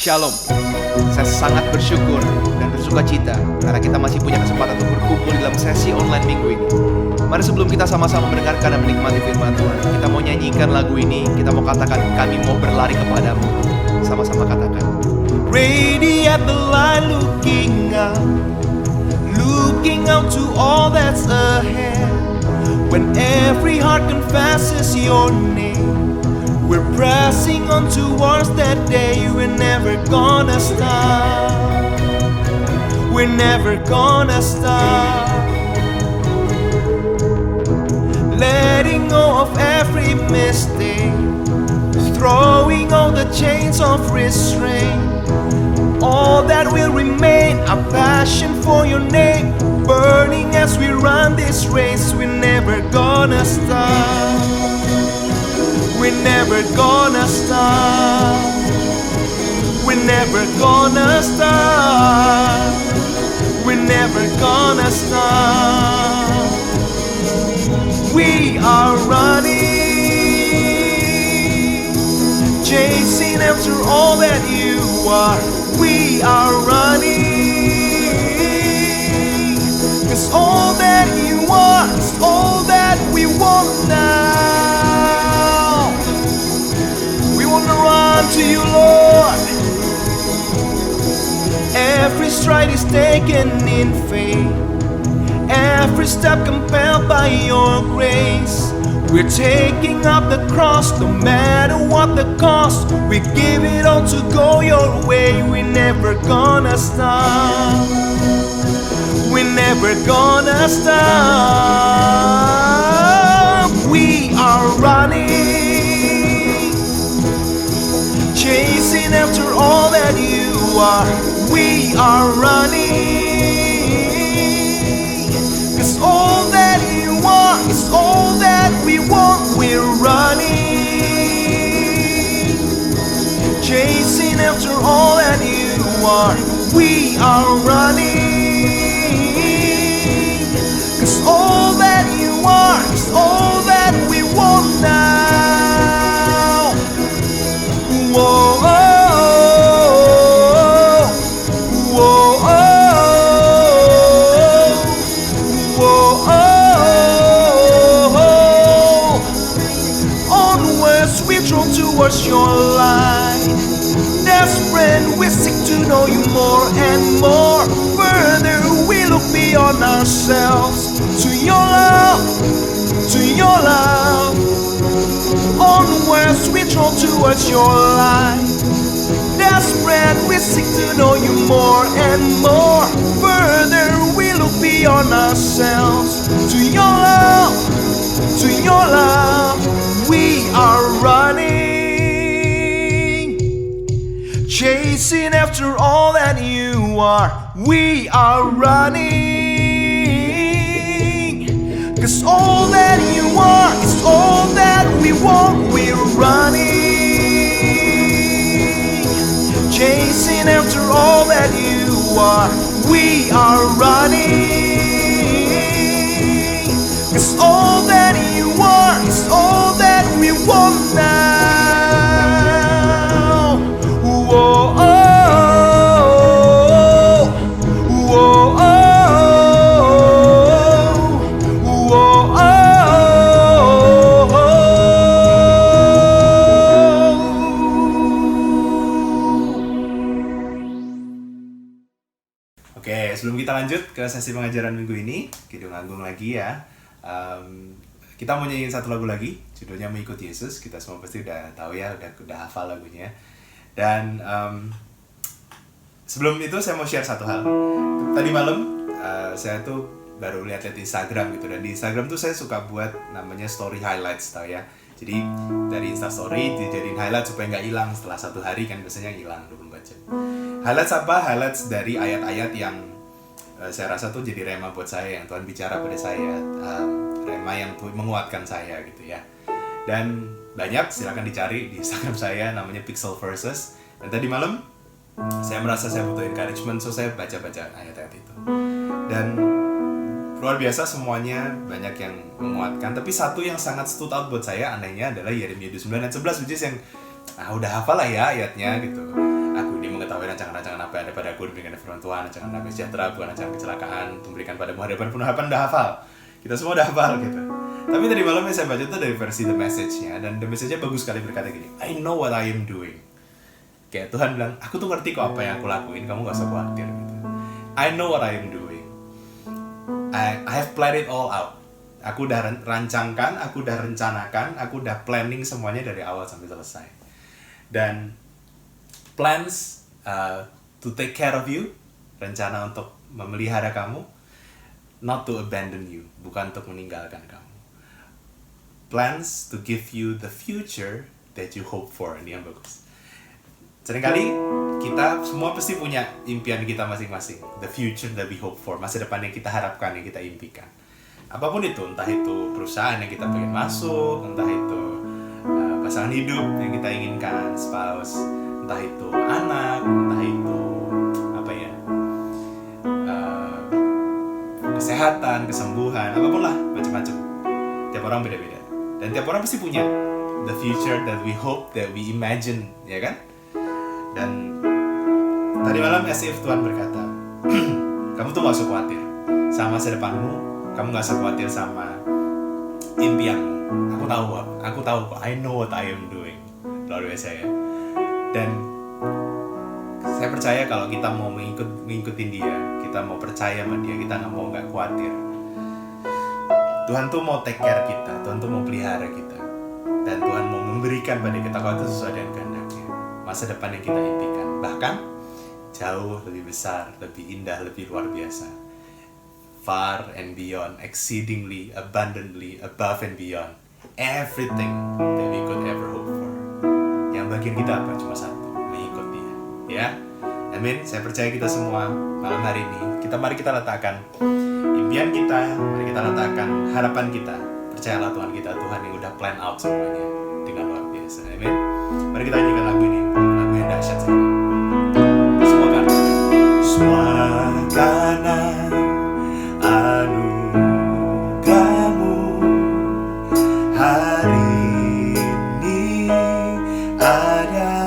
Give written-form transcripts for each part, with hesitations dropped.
Shalom. Saya sangat bersyukur dan bersuka cita karena kita masih punya kesempatan untuk berkumpul dalam sesi online minggu ini. Mari sebelum kita sama-sama mendengarkan dan menikmati firman Tuhan, kita mau nyanyikan lagu ini, kita mau katakan kami mau berlari kepadamu. Sama-sama katakan. Ready at the light looking out to all that's ahead. When every heart confesses your name, we're pressing on towards that day. We're never gonna stop. We're never gonna stop. Letting go of every mistake, throwing all the chains of restraint. All that will remain, a passion for your name, burning as we run this race. We're never gonna stop. We're never gonna stop. We're never gonna stop. We're never gonna stop. We are running, chasing after all that you are. We are running, 'cause all that you are is all that we want now. We want to run to you, Lord. Every stride is taken in faith, every step compelled by your grace. We're taking up the cross, no matter what the cost. We give it all to go your way. We're never gonna stop. We're never gonna stop. We are running, chasing after all that you are. We are running, 'cause all that you are is all that we want. We're running, chasing after all that you are. We are running, 'cause all that you are is all that we want now. Whoa, oh, whoa, oh. Towards your light, desperate, we seek to know you more and more. Further, we look beyond ourselves to your love, to your love. Onwards, we draw towards your light. Desperate, we seek to know you more and more. Further, we look beyond ourselves to your love, to your love. We are running, chasing after all that you are. We are running, 'cause all that you are is all that we want. We're running, chasing after all that you are. We are running, 'cause all that you are is all that we want now. Whoa, oh, whoa, oh, whoa, oh. Oke, sebelum kita lanjut ke sesi pengajaran minggu ini, Kidung Agung lagi ya. Kita mau nyanyiin satu lagu lagi, judulnya Mengikut Yesus. Kita semua pasti udah tahu ya, udah hafal lagunya. Dan sebelum itu saya mau share satu hal. Tadi malam saya tuh baru lihat-lihat Instagram gitu, dan di Instagram tuh saya suka buat namanya story highlights, tau ya. Jadi dari Instastory dijadiin highlight supaya nggak hilang setelah satu hari, kan biasanya hilang 24 jam. Highlights apa? Highlights dari ayat-ayat yang saya rasa tuh jadi rema buat saya, yang Tuhan bicara pada saya, rema yang menguatkan saya gitu ya. Dan banyak, silakan dicari di Instagram saya, namanya Pixel Verses. Dan tadi malam saya merasa saya butuh encouragement, so saya baca-baca ayat-ayat itu. Dan luar biasa, semuanya banyak yang menguatkan. Tapi satu yang sangat stood out buat saya, anehnya adalah Yeremia 29 ayat 11, which is yang udah hafal lah ya ayatnya gitu. Aku ini rancangan-rancangan apa yang ada padaku diberikan dari firman Tuhan, rancangan damai sejahtera, bukan rancangan kecelakaan, memberikan padamu harapan penuh harapan, udah hafal. Kita semua udah hafal gitu. Tapi tadi malam yang saya baca itu dari versi The Message-nya, dan The Message-nya bagus sekali berkata gini, I know what I am doing. Kayak Tuhan bilang, aku tuh ngerti kok apa yang aku lakuin, kamu gak usah khawatir gitu. I know what I am doing. I have planned it all out. Aku udah rancangkan, aku udah rencanakan, aku udah planning semuanya dari awal sampai selesai. Dan plans to take care of you, rencana untuk memelihara kamu, not to abandon you, bukan untuk meninggalkan kamu. Plans to give you the future that you hope for. Ini yang bagus. Seringkali kita semua pasti punya impian kita masing-masing, the future that we hope for, masa depan yang kita harapkan, yang kita impikan. Apapun itu, entah itu perusahaan yang kita pengen masuk, entah itu pasangan hidup yang kita inginkan, spouse, entah itu anak, entah itu kesehatan, kesembuhan, apapun lah, macam-macam. Tiap orang beda-beda. Dan tiap orang pasti punya the future that we hope, that we imagine, ya kan? Dan tadi malam as if Tuhan berkata, kamu tuh gak usah khawatir sama masa depanmu, kamu gak usah khawatir sama impianmu. Aku tahu kok, I know what I am doing. Luar biasa ya. Dan saya percaya kalau kita mau mengikutin dia, kita mau percaya sama dia, kita gak khawatir. Tuhan tuh mau take care kita, Tuhan tuh mau pelihara kita, dan Tuhan mau memberikan pada kita kalau itu sesuai dengan kehendaknya, masa depan yang kita impikan, bahkan jauh lebih besar, lebih indah, lebih luar biasa, far and beyond, exceedingly, abundantly, above and beyond everything that we could ever hope for. Yang bagian kita apa? Cuma satu, mengikut dia, ya. Amin. Saya percaya kita semua malam hari ini, mari kita letakkan impian kita, mari kita letakkan harapan kita. Percayalah Tuhan kita, Tuhan yang udah plan out semuanya dengan luar biasa. Amin. Mari kita nyanyikan lagu ini, lagu yang dahsyat sekali. Semua karena anugerahmu hari ini ada.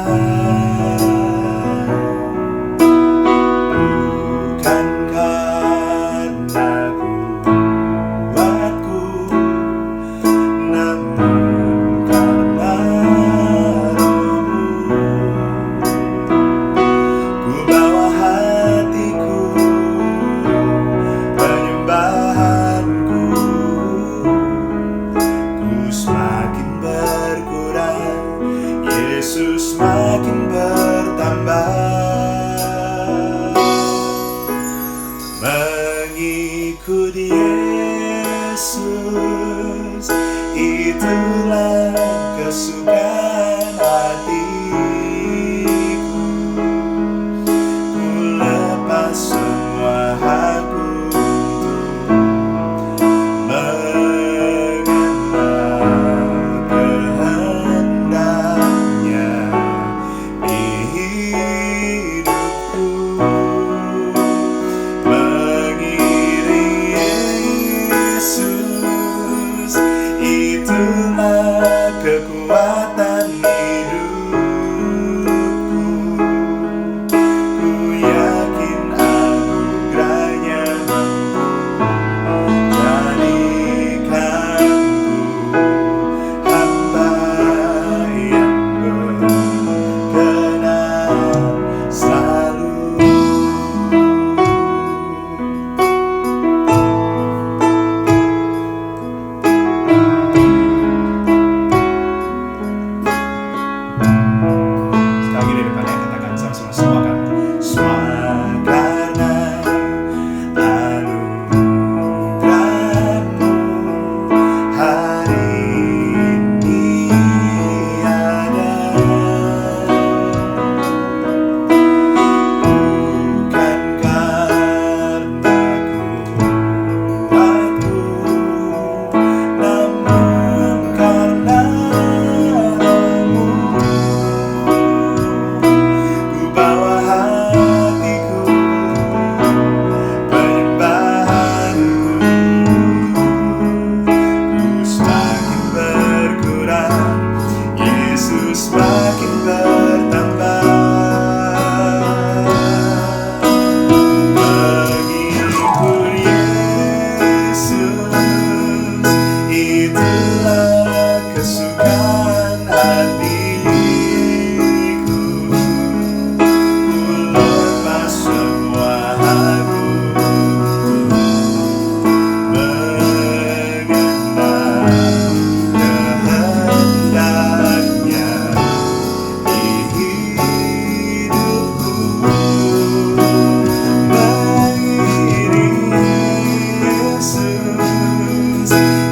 Itulah kesukaan hatiku, ku lepas semua hakku untuk mengenal kehendaknya di hidupku, mengiring Yesus. Itulah kekuatan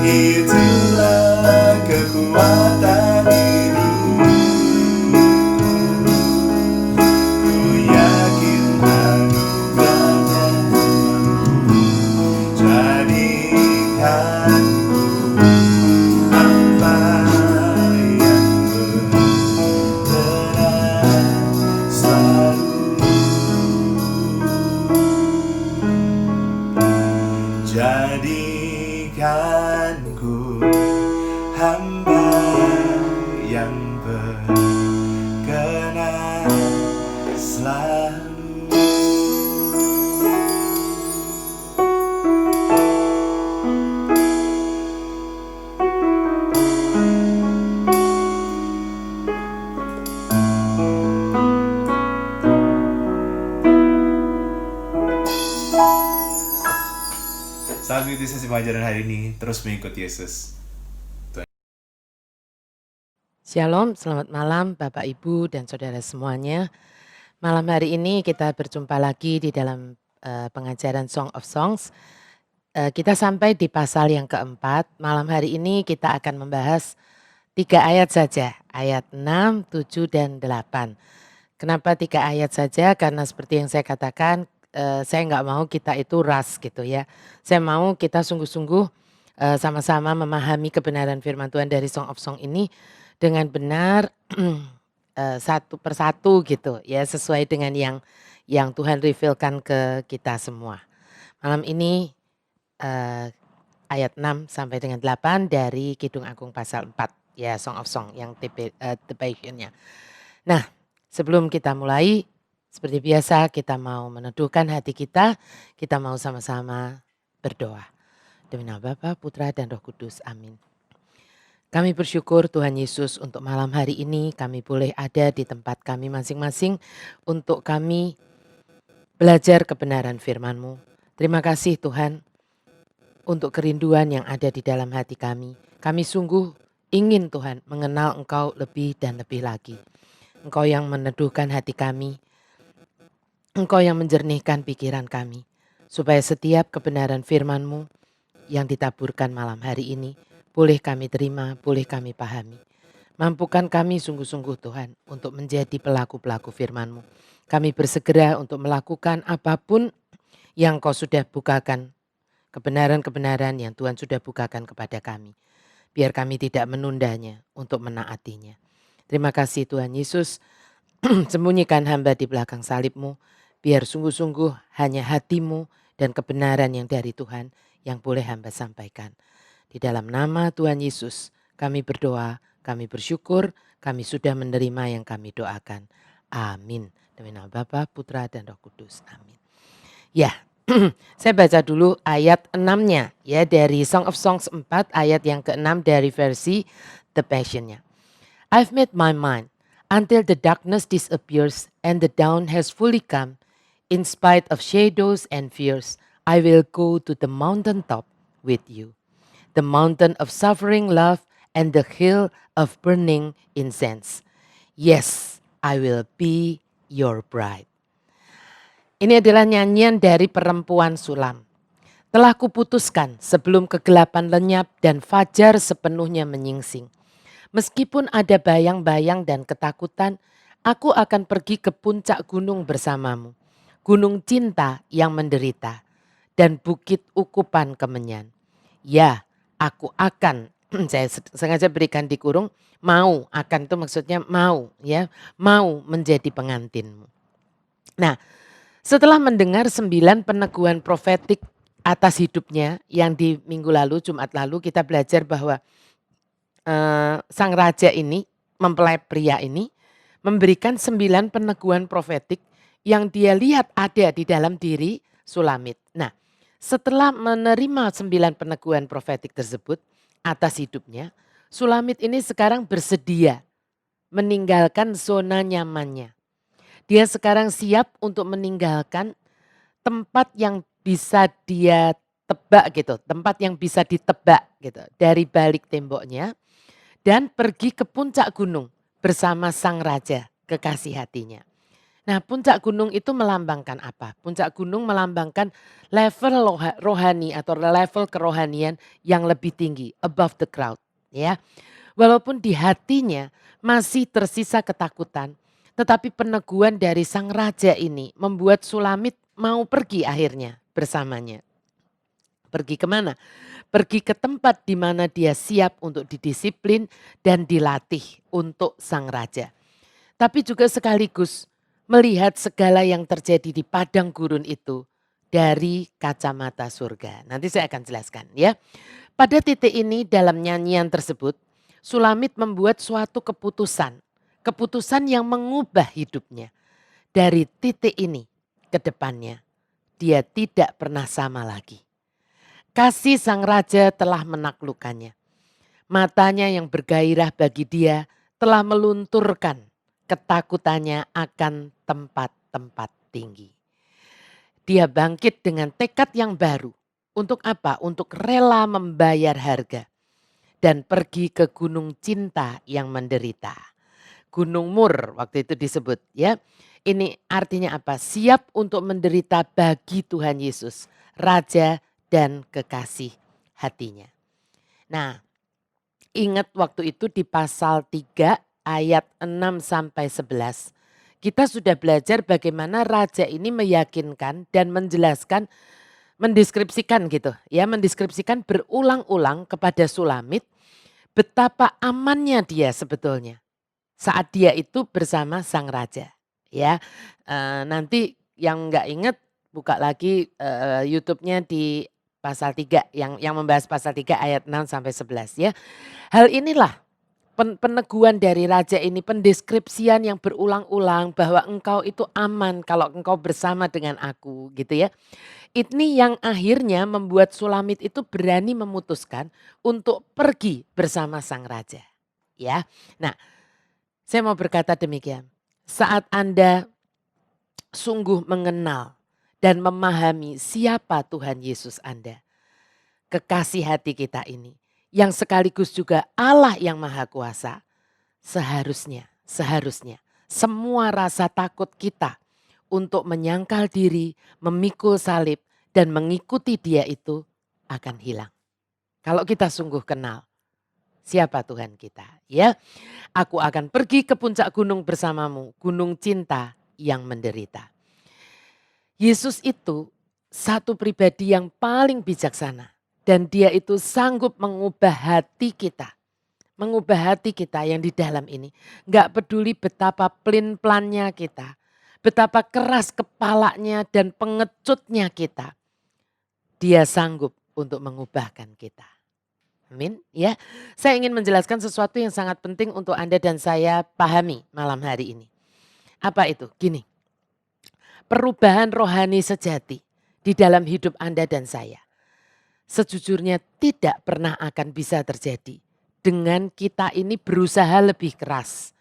itulah kekuatan hidupku. Ku yakin anugerahnya mampu jadikanku hamba yang berbenah selalu. Jadikanku hamba yang berkenan selalu. Selamat mengikuti sesi pengajaran hari ini, terus mengikuti Yesus. Shalom, selamat malam Bapak Ibu dan Saudara semuanya. Malam hari ini kita berjumpa lagi di dalam pengajaran Song of Songs. Kita sampai di pasal yang keempat. Malam hari ini kita akan membahas 3 ayat saja, ayat 6, 7, dan 8. Kenapa 3 ayat saja? Karena seperti yang saya katakan, saya nggak mau kita itu rush gitu ya. Saya mau kita sungguh-sungguh sama-sama memahami kebenaran firman Tuhan dari Song of Song ini dengan benar satu persatu gitu ya, sesuai dengan yang Tuhan revealkan ke kita semua. Malam ini ayat 6 sampai dengan 8 dari Kidung Agung pasal 4 ya, Song of Song yang The Passion-nya. Nah, sebelum kita mulai, seperti biasa kita mau meneduhkan hati kita mau sama-sama berdoa. Demi nama Bapa, Putra, dan Roh Kudus. Amin. Kami bersyukur Tuhan Yesus untuk malam hari ini kami boleh ada di tempat kami masing-masing untuk kami belajar kebenaran firman-Mu. Terima kasih Tuhan untuk kerinduan yang ada di dalam hati kami. Kami sungguh ingin Tuhan mengenal Engkau lebih dan lebih lagi. Engkau yang meneduhkan hati kami, Engkau yang menjernihkan pikiran kami, supaya setiap kebenaran firman-Mu yang ditaburkan malam hari ini boleh kami terima, boleh kami pahami. Mampukan kami sungguh-sungguh Tuhan untuk menjadi pelaku-pelaku firman-Mu. Kami bersegera untuk melakukan apapun yang Kau sudah bukakan, kebenaran-kebenaran yang Tuhan sudah bukakan kepada kami. Biar kami tidak menundanya untuk menaatinya. Terima kasih Tuhan Yesus, sembunyikan hamba di belakang salib-Mu. Biar sungguh-sungguh hanya hati-Mu dan kebenaran yang dari Tuhan yang boleh hamba sampaikan. Di dalam nama Tuhan Yesus kami berdoa, kami bersyukur, kami sudah menerima yang kami doakan. Amin. Demi nama Bapa, Putra, dan Roh Kudus. Amin. Ya, saya baca dulu ayat 6-nya ya, dari Song of Songs 4 ayat yang ke-6 dari versi The Passion-nya. I've made my mind until the darkness disappears and the dawn has fully come. In spite of shadows and fears, I will go to the mountaintop with you. The mountain of suffering love and the hill of burning incense. Yes, I will be your bride. Ini adalah nyanyian dari perempuan sulam. Telah kuputuskan sebelum kegelapan lenyap dan fajar sepenuhnya menyingsing. Meskipun ada bayang-bayang dan ketakutan, aku akan pergi ke puncak gunung bersamamu. Gunung cinta yang menderita dan bukit ukupan kemenyan. Ya, aku akan, saya sengaja berikan di kurung, mau, akan itu maksudnya mau ya, mau menjadi pengantinmu. Nah, setelah mendengar 9 peneguhan profetik atas hidupnya yang di minggu lalu, Jumat lalu kita belajar bahwa sang raja ini, mempelai pria ini memberikan 9 peneguhan profetik yang dia lihat ada di dalam diri Sulamit. Nah, setelah menerima 9 peneguhan profetik tersebut atas hidupnya, Sulamit ini sekarang bersedia meninggalkan zona nyamannya. Dia sekarang siap untuk meninggalkan tempat yang bisa dia tebak gitu, tempat yang bisa ditebak gitu dari balik temboknya, dan pergi ke puncak gunung bersama sang raja kekasih hatinya. Nah, puncak gunung itu melambangkan apa? Puncak gunung melambangkan level rohani atau level kerohanian yang lebih tinggi, above the crowd, ya. Walaupun di hatinya masih tersisa ketakutan, tetapi peneguhan dari sang raja ini membuat Sulamit mau pergi akhirnya bersamanya. Pergi kemana? Pergi ke tempat di mana dia siap untuk didisiplin dan dilatih untuk sang raja. Tapi juga sekaligus melihat segala yang terjadi di padang gurun itu dari kacamata surga. Nanti saya akan jelaskan ya. Pada titik ini dalam nyanyian tersebut, Sulamit membuat suatu keputusan. Keputusan yang mengubah hidupnya. Dari titik ini ke depannya, dia tidak pernah sama lagi. Kasih sang raja telah menaklukkannya. Matanya yang bergairah bagi dia telah melunturkan ketakutannya akan tempat-tempat tinggi. Dia bangkit dengan tekad yang baru. Untuk apa? Untuk rela membayar harga. Dan pergi ke gunung cinta yang menderita. Gunung Mur waktu itu disebut ya. Ini artinya apa? Siap untuk menderita bagi Tuhan Yesus. Raja dan kekasih hatinya. Nah, ingat waktu itu di pasal 3 ayat 6 sampai 11. Kita sudah belajar bagaimana raja ini meyakinkan dan menjelaskan, mendeskripsikan gitu ya, mendeskripsikan berulang-ulang kepada Sulamit betapa amannya dia sebetulnya saat dia itu bersama sang raja ya. Nanti yang nggak inget buka lagi YouTube-nya di pasal 3 yang membahas pasal 3 ayat 6 sampai 11 ya. Hal inilah peneguhan dari raja ini, pendeskripsian yang berulang-ulang bahwa engkau itu aman kalau engkau bersama dengan aku gitu ya. Ini yang akhirnya membuat Sulamit itu berani memutuskan untuk pergi bersama sang raja. Ya. Nah, saya mau berkata demikian. Saat Anda sungguh mengenal dan memahami siapa Tuhan Yesus Anda, kekasih hati kita ini, yang sekaligus juga Allah yang Maha Kuasa, seharusnya semua rasa takut kita untuk menyangkal diri, memikul salib dan mengikuti dia itu akan hilang. Kalau kita sungguh kenal siapa Tuhan kita, ya. Aku akan pergi ke puncak gunung bersamamu, gunung cinta yang menderita. Yesus itu satu pribadi yang paling bijaksana dan dia itu sanggup mengubah hati kita. Mengubah hati kita yang di dalam ini. Gak peduli betapa pelin-pelannya kita. Betapa keras kepalanya dan pengecutnya kita. Dia sanggup untuk mengubahkan kita. Amin ya. Saya ingin menjelaskan sesuatu yang sangat penting untuk Anda dan saya pahami malam hari ini. Apa itu? Gini. Perubahan rohani sejati di dalam hidup Anda dan saya. Sejujurnya tidak pernah akan bisa terjadi dengan kita ini berusaha lebih keras.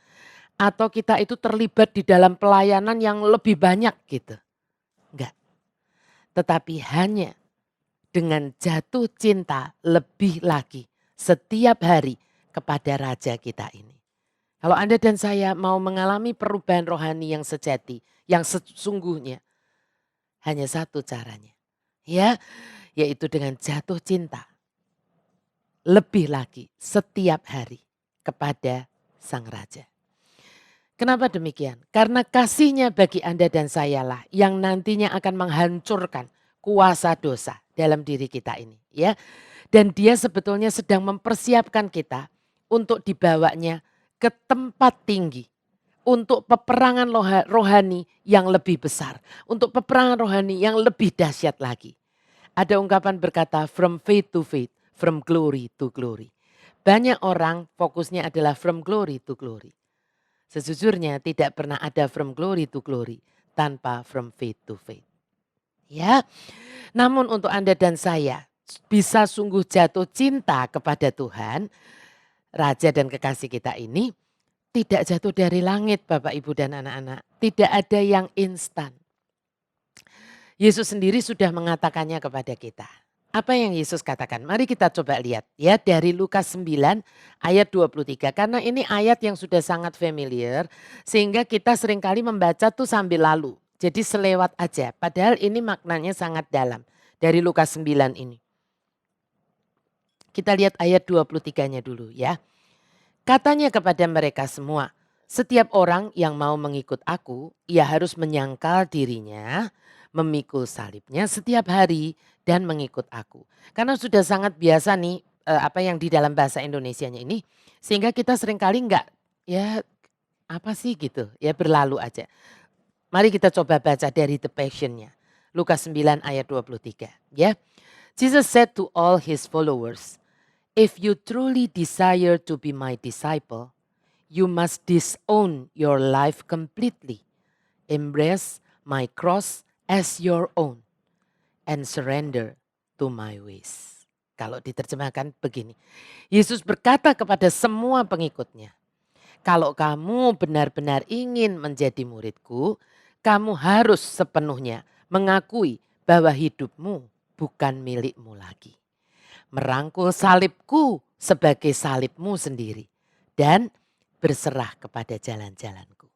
Atau kita itu terlibat di dalam pelayanan yang lebih banyak gitu. Enggak. Tetapi hanya dengan jatuh cinta lebih lagi setiap hari kepada Raja kita ini. Kalau Anda dan saya mau mengalami perubahan rohani yang sejati, yang sesungguhnya, hanya satu caranya. Ya, yaitu dengan jatuh cinta lebih lagi setiap hari kepada Sang Raja. Kenapa demikian? Karena kasihnya bagi Anda dan saya lah yang nantinya akan menghancurkan kuasa dosa dalam diri kita ini, ya. Dan dia sebetulnya sedang mempersiapkan kita untuk dibawanya ke tempat tinggi, untuk peperangan rohani yang lebih besar, untuk peperangan rohani yang lebih dahsyat lagi. Ada ungkapan berkata from faith to faith, from glory to glory. Banyak orang fokusnya adalah from glory to glory. Sejujurnya tidak pernah ada from glory to glory tanpa from faith to faith. Ya, namun untuk Anda dan saya bisa sungguh jatuh cinta kepada Tuhan, Raja dan kekasih kita ini tidak jatuh dari langit Bapak Ibu dan anak-anak. Tidak ada yang instan. Yesus sendiri sudah mengatakannya kepada kita. Apa yang Yesus katakan? Mari kita coba lihat ya dari Lukas 9 ayat 23. Karena ini ayat yang sudah sangat familiar sehingga kita seringkali membaca tuh sambil lalu. Jadi selewat aja. Padahal ini maknanya sangat dalam dari Lukas 9 ini. Kita lihat ayat 23-nya dulu ya. Katanya kepada mereka semua, setiap orang yang mau mengikut aku, ia harus menyangkal dirinya, memikul salibnya setiap hari dan mengikut aku. Karena sudah sangat biasa nih apa yang di dalam bahasa Indonesianya ini, sehingga kita seringkali enggak ya apa sih gitu, ya berlalu aja. Mari kita coba baca dari The Passion-nya. Lukas 9 ayat 23 ya. Jesus said to all his followers, "If you truly desire to be my disciple, you must disown your life completely. Embrace my cross as your own and surrender to my ways." Kalau diterjemahkan begini. Yesus berkata kepada semua pengikutnya, kalau kamu benar-benar ingin menjadi muridku, kamu harus sepenuhnya mengakui bahwa hidupmu bukan milikmu lagi. Merangkul salibku sebagai salibmu sendiri dan berserah kepada jalan-jalanku.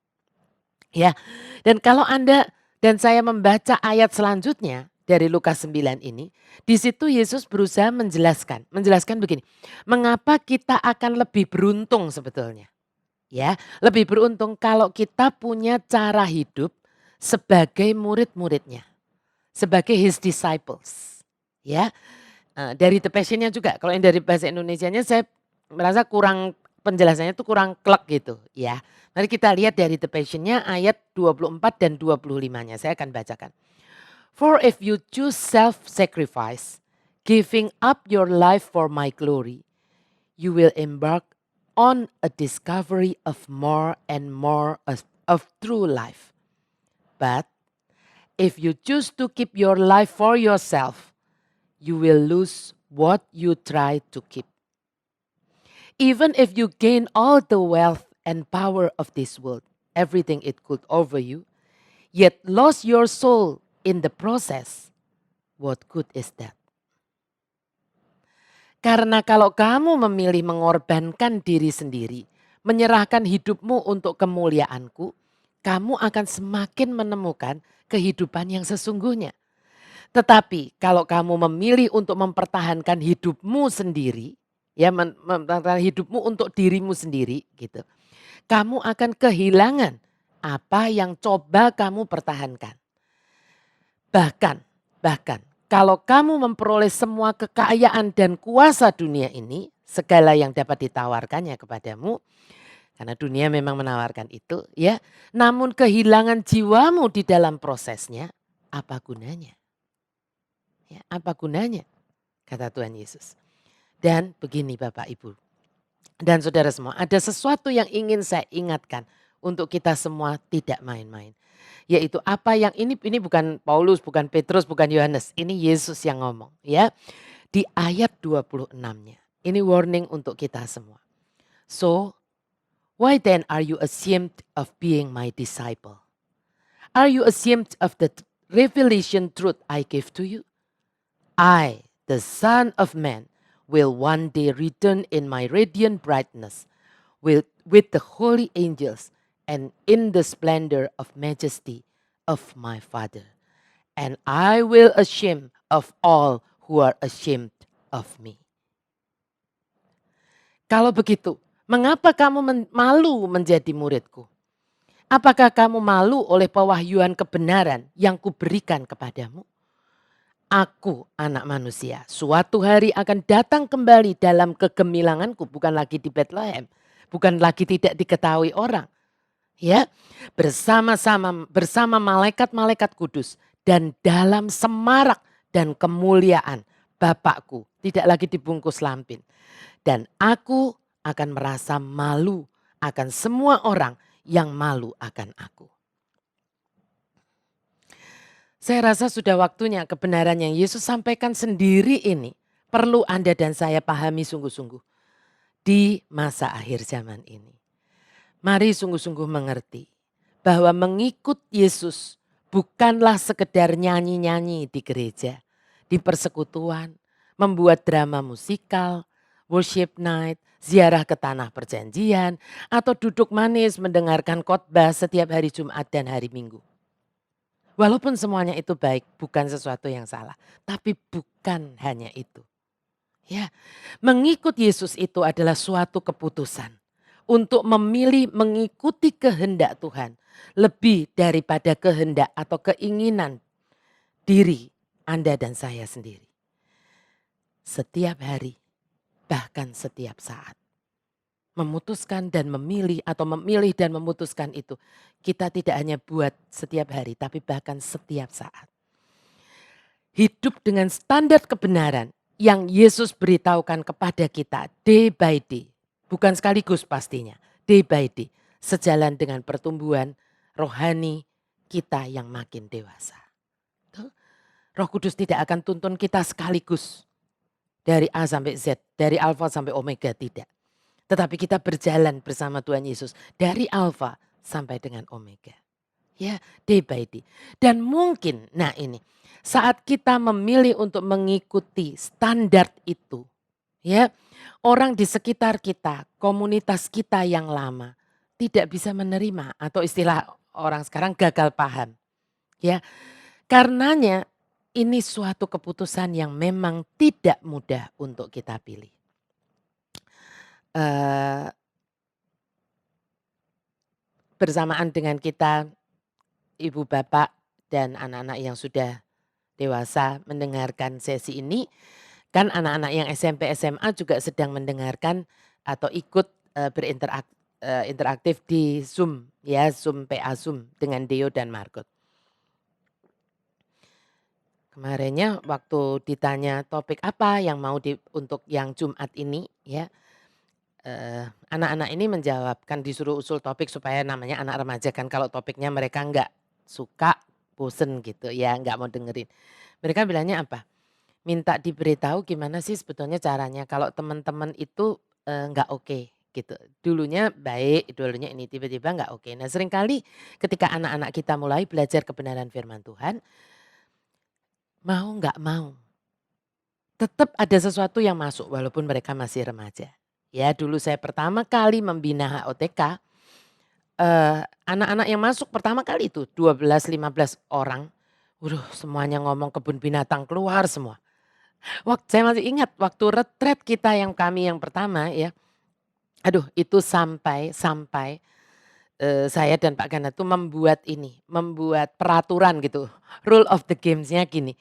Ya, dan kalau Anda dan saya membaca ayat selanjutnya dari Lukas 9 ini, di situ Yesus berusaha menjelaskan begini, mengapa kita akan lebih beruntung sebetulnya. Ya, lebih beruntung kalau kita punya cara hidup sebagai murid-muridnya, sebagai his disciples. Ya, dari The Passion-nya juga, kalau yang dari bahasa Indonesianya saya merasa kurang penjelasannya itu kurang klek gitu ya. Mari kita lihat dari The Passion-nya ayat 24 dan 25-nya saya akan bacakan. For if you choose self-sacrifice, giving up your life for my glory, you will embark on a discovery of more and more of true life. But if you choose to keep your life for yourself, you will lose what you try to keep. Even if you gain all the wealth and power of this world, everything it could over you, yet lost your soul in the process, what good is that? Karena kalau kamu memilih mengorbankan diri sendiri, menyerahkan hidupmu untuk kemuliaanku, kamu akan semakin menemukan kehidupan yang sesungguhnya. Tetapi kalau kamu memilih untuk mempertahankan hidupmu sendiri, ya mempertahankan hidupmu untuk dirimu sendiri gitu. Kamu akan kehilangan apa yang coba kamu pertahankan. Bahkan kalau kamu memperoleh semua kekayaan dan kuasa dunia ini, segala yang dapat ditawarkannya kepadamu, karena dunia memang menawarkan itu ya. Namun kehilangan jiwamu di dalam prosesnya, apa gunanya? Ya, apa gunanya? Kata Tuhan Yesus. Dan begini Bapak Ibu dan saudara semua, ada sesuatu yang ingin saya ingatkan untuk kita semua tidak main-main. Yaitu apa yang ini bukan Paulus, bukan Petrus, bukan Yohanes. Ini Yesus yang ngomong ya. Di ayat 26-nya. Ini warning untuk kita semua. So, why then are you ashamed of being my disciple? Are you ashamed of the revelation truth I gave to you? I, the Son of Man, will one day return in my radiant brightness with the holy angels and in the splendor of majesty of my Father. And I will ashamed of all who are ashamed of me. Kalau begitu, mengapa kamu malu menjadi muridku? Apakah kamu malu oleh pewahyuan kebenaran yang kuberikan kepadamu? Aku anak manusia suatu hari akan datang kembali dalam kegemilanganku, bukan lagi di Bethlehem, bukan lagi tidak diketahui orang. Ya, bersama malaikat-malaikat kudus dan dalam semarak dan kemuliaan Bapakku, tidak lagi dibungkus lampin. Dan aku akan merasa malu akan semua orang yang malu akan aku. Saya rasa sudah waktunya kebenaran yang Yesus sampaikan sendiri ini perlu Anda dan saya pahami sungguh-sungguh di masa akhir zaman ini. Mari sungguh-sungguh mengerti bahwa mengikut Yesus bukanlah sekedar nyanyi-nyanyi di gereja, di persekutuan, membuat drama musikal, worship night, ziarah ke tanah perjanjian, atau duduk manis mendengarkan khotbah setiap hari Jumat dan hari Minggu. Walaupun semuanya itu baik, bukan sesuatu yang salah, tapi bukan hanya itu. Ya, mengikut Yesus itu adalah suatu keputusan untuk memilih mengikuti kehendak Tuhan lebih daripada kehendak atau keinginan diri Anda dan saya sendiri. Setiap hari, bahkan setiap saat. Memutuskan dan memilih atau memilih dan memutuskan itu. Kita tidak hanya buat setiap hari tapi bahkan setiap saat. Hidup dengan standar kebenaran yang Yesus beritahukan kepada kita day by day. Bukan sekaligus pastinya, day by day. Sejalan dengan pertumbuhan rohani kita yang makin dewasa. Tuh. Roh Kudus tidak akan tuntun kita sekaligus. Dari A sampai Z, dari Alfa sampai Omega, tidak. Tetapi kita berjalan bersama Tuhan Yesus dari Alfa sampai dengan Omega. Ya, day by day. Dan mungkin, nah ini, saat kita memilih untuk mengikuti standar itu, ya, orang di sekitar kita, komunitas kita yang lama tidak bisa menerima atau istilah orang sekarang gagal paham. Ya, karenanya ini suatu keputusan yang memang tidak mudah untuk kita pilih. Bersamaan dengan kita, ibu bapak dan anak-anak yang sudah dewasa mendengarkan sesi ini, kan anak-anak yang SMP SMA juga sedang mendengarkan atau ikut interaktif di Zoom, ya Zoom PA Zoom dengan Deo dan Margot. Kemarinnya waktu ditanya topik apa yang mau untuk yang Jumat ini, ya. Anak-anak ini menjawabkan disuruh usul topik supaya namanya anak remaja kan kalau topiknya mereka nggak suka, bosen gitu ya, nggak mau dengerin. Mereka bilangnya apa? Minta diberitahu gimana sih sebetulnya caranya kalau teman-teman itu nggak oke gitu. Dulunya baik, dulunya ini tiba-tiba nggak oke. Nah seringkali ketika anak-anak kita mulai belajar kebenaran firman Tuhan, mau nggak mau, tetap ada sesuatu yang masuk walaupun mereka masih remaja. Ya dulu saya pertama kali membina HOTK, anak-anak yang masuk pertama kali itu 12-15 orang. Waduh semuanya ngomong kebun binatang keluar semua. Saya masih ingat waktu retret kita yang kami yang pertama ya. Aduh itu sampai saya dan Pak Gana tuh membuat peraturan gitu. Rule of the games-nya gini.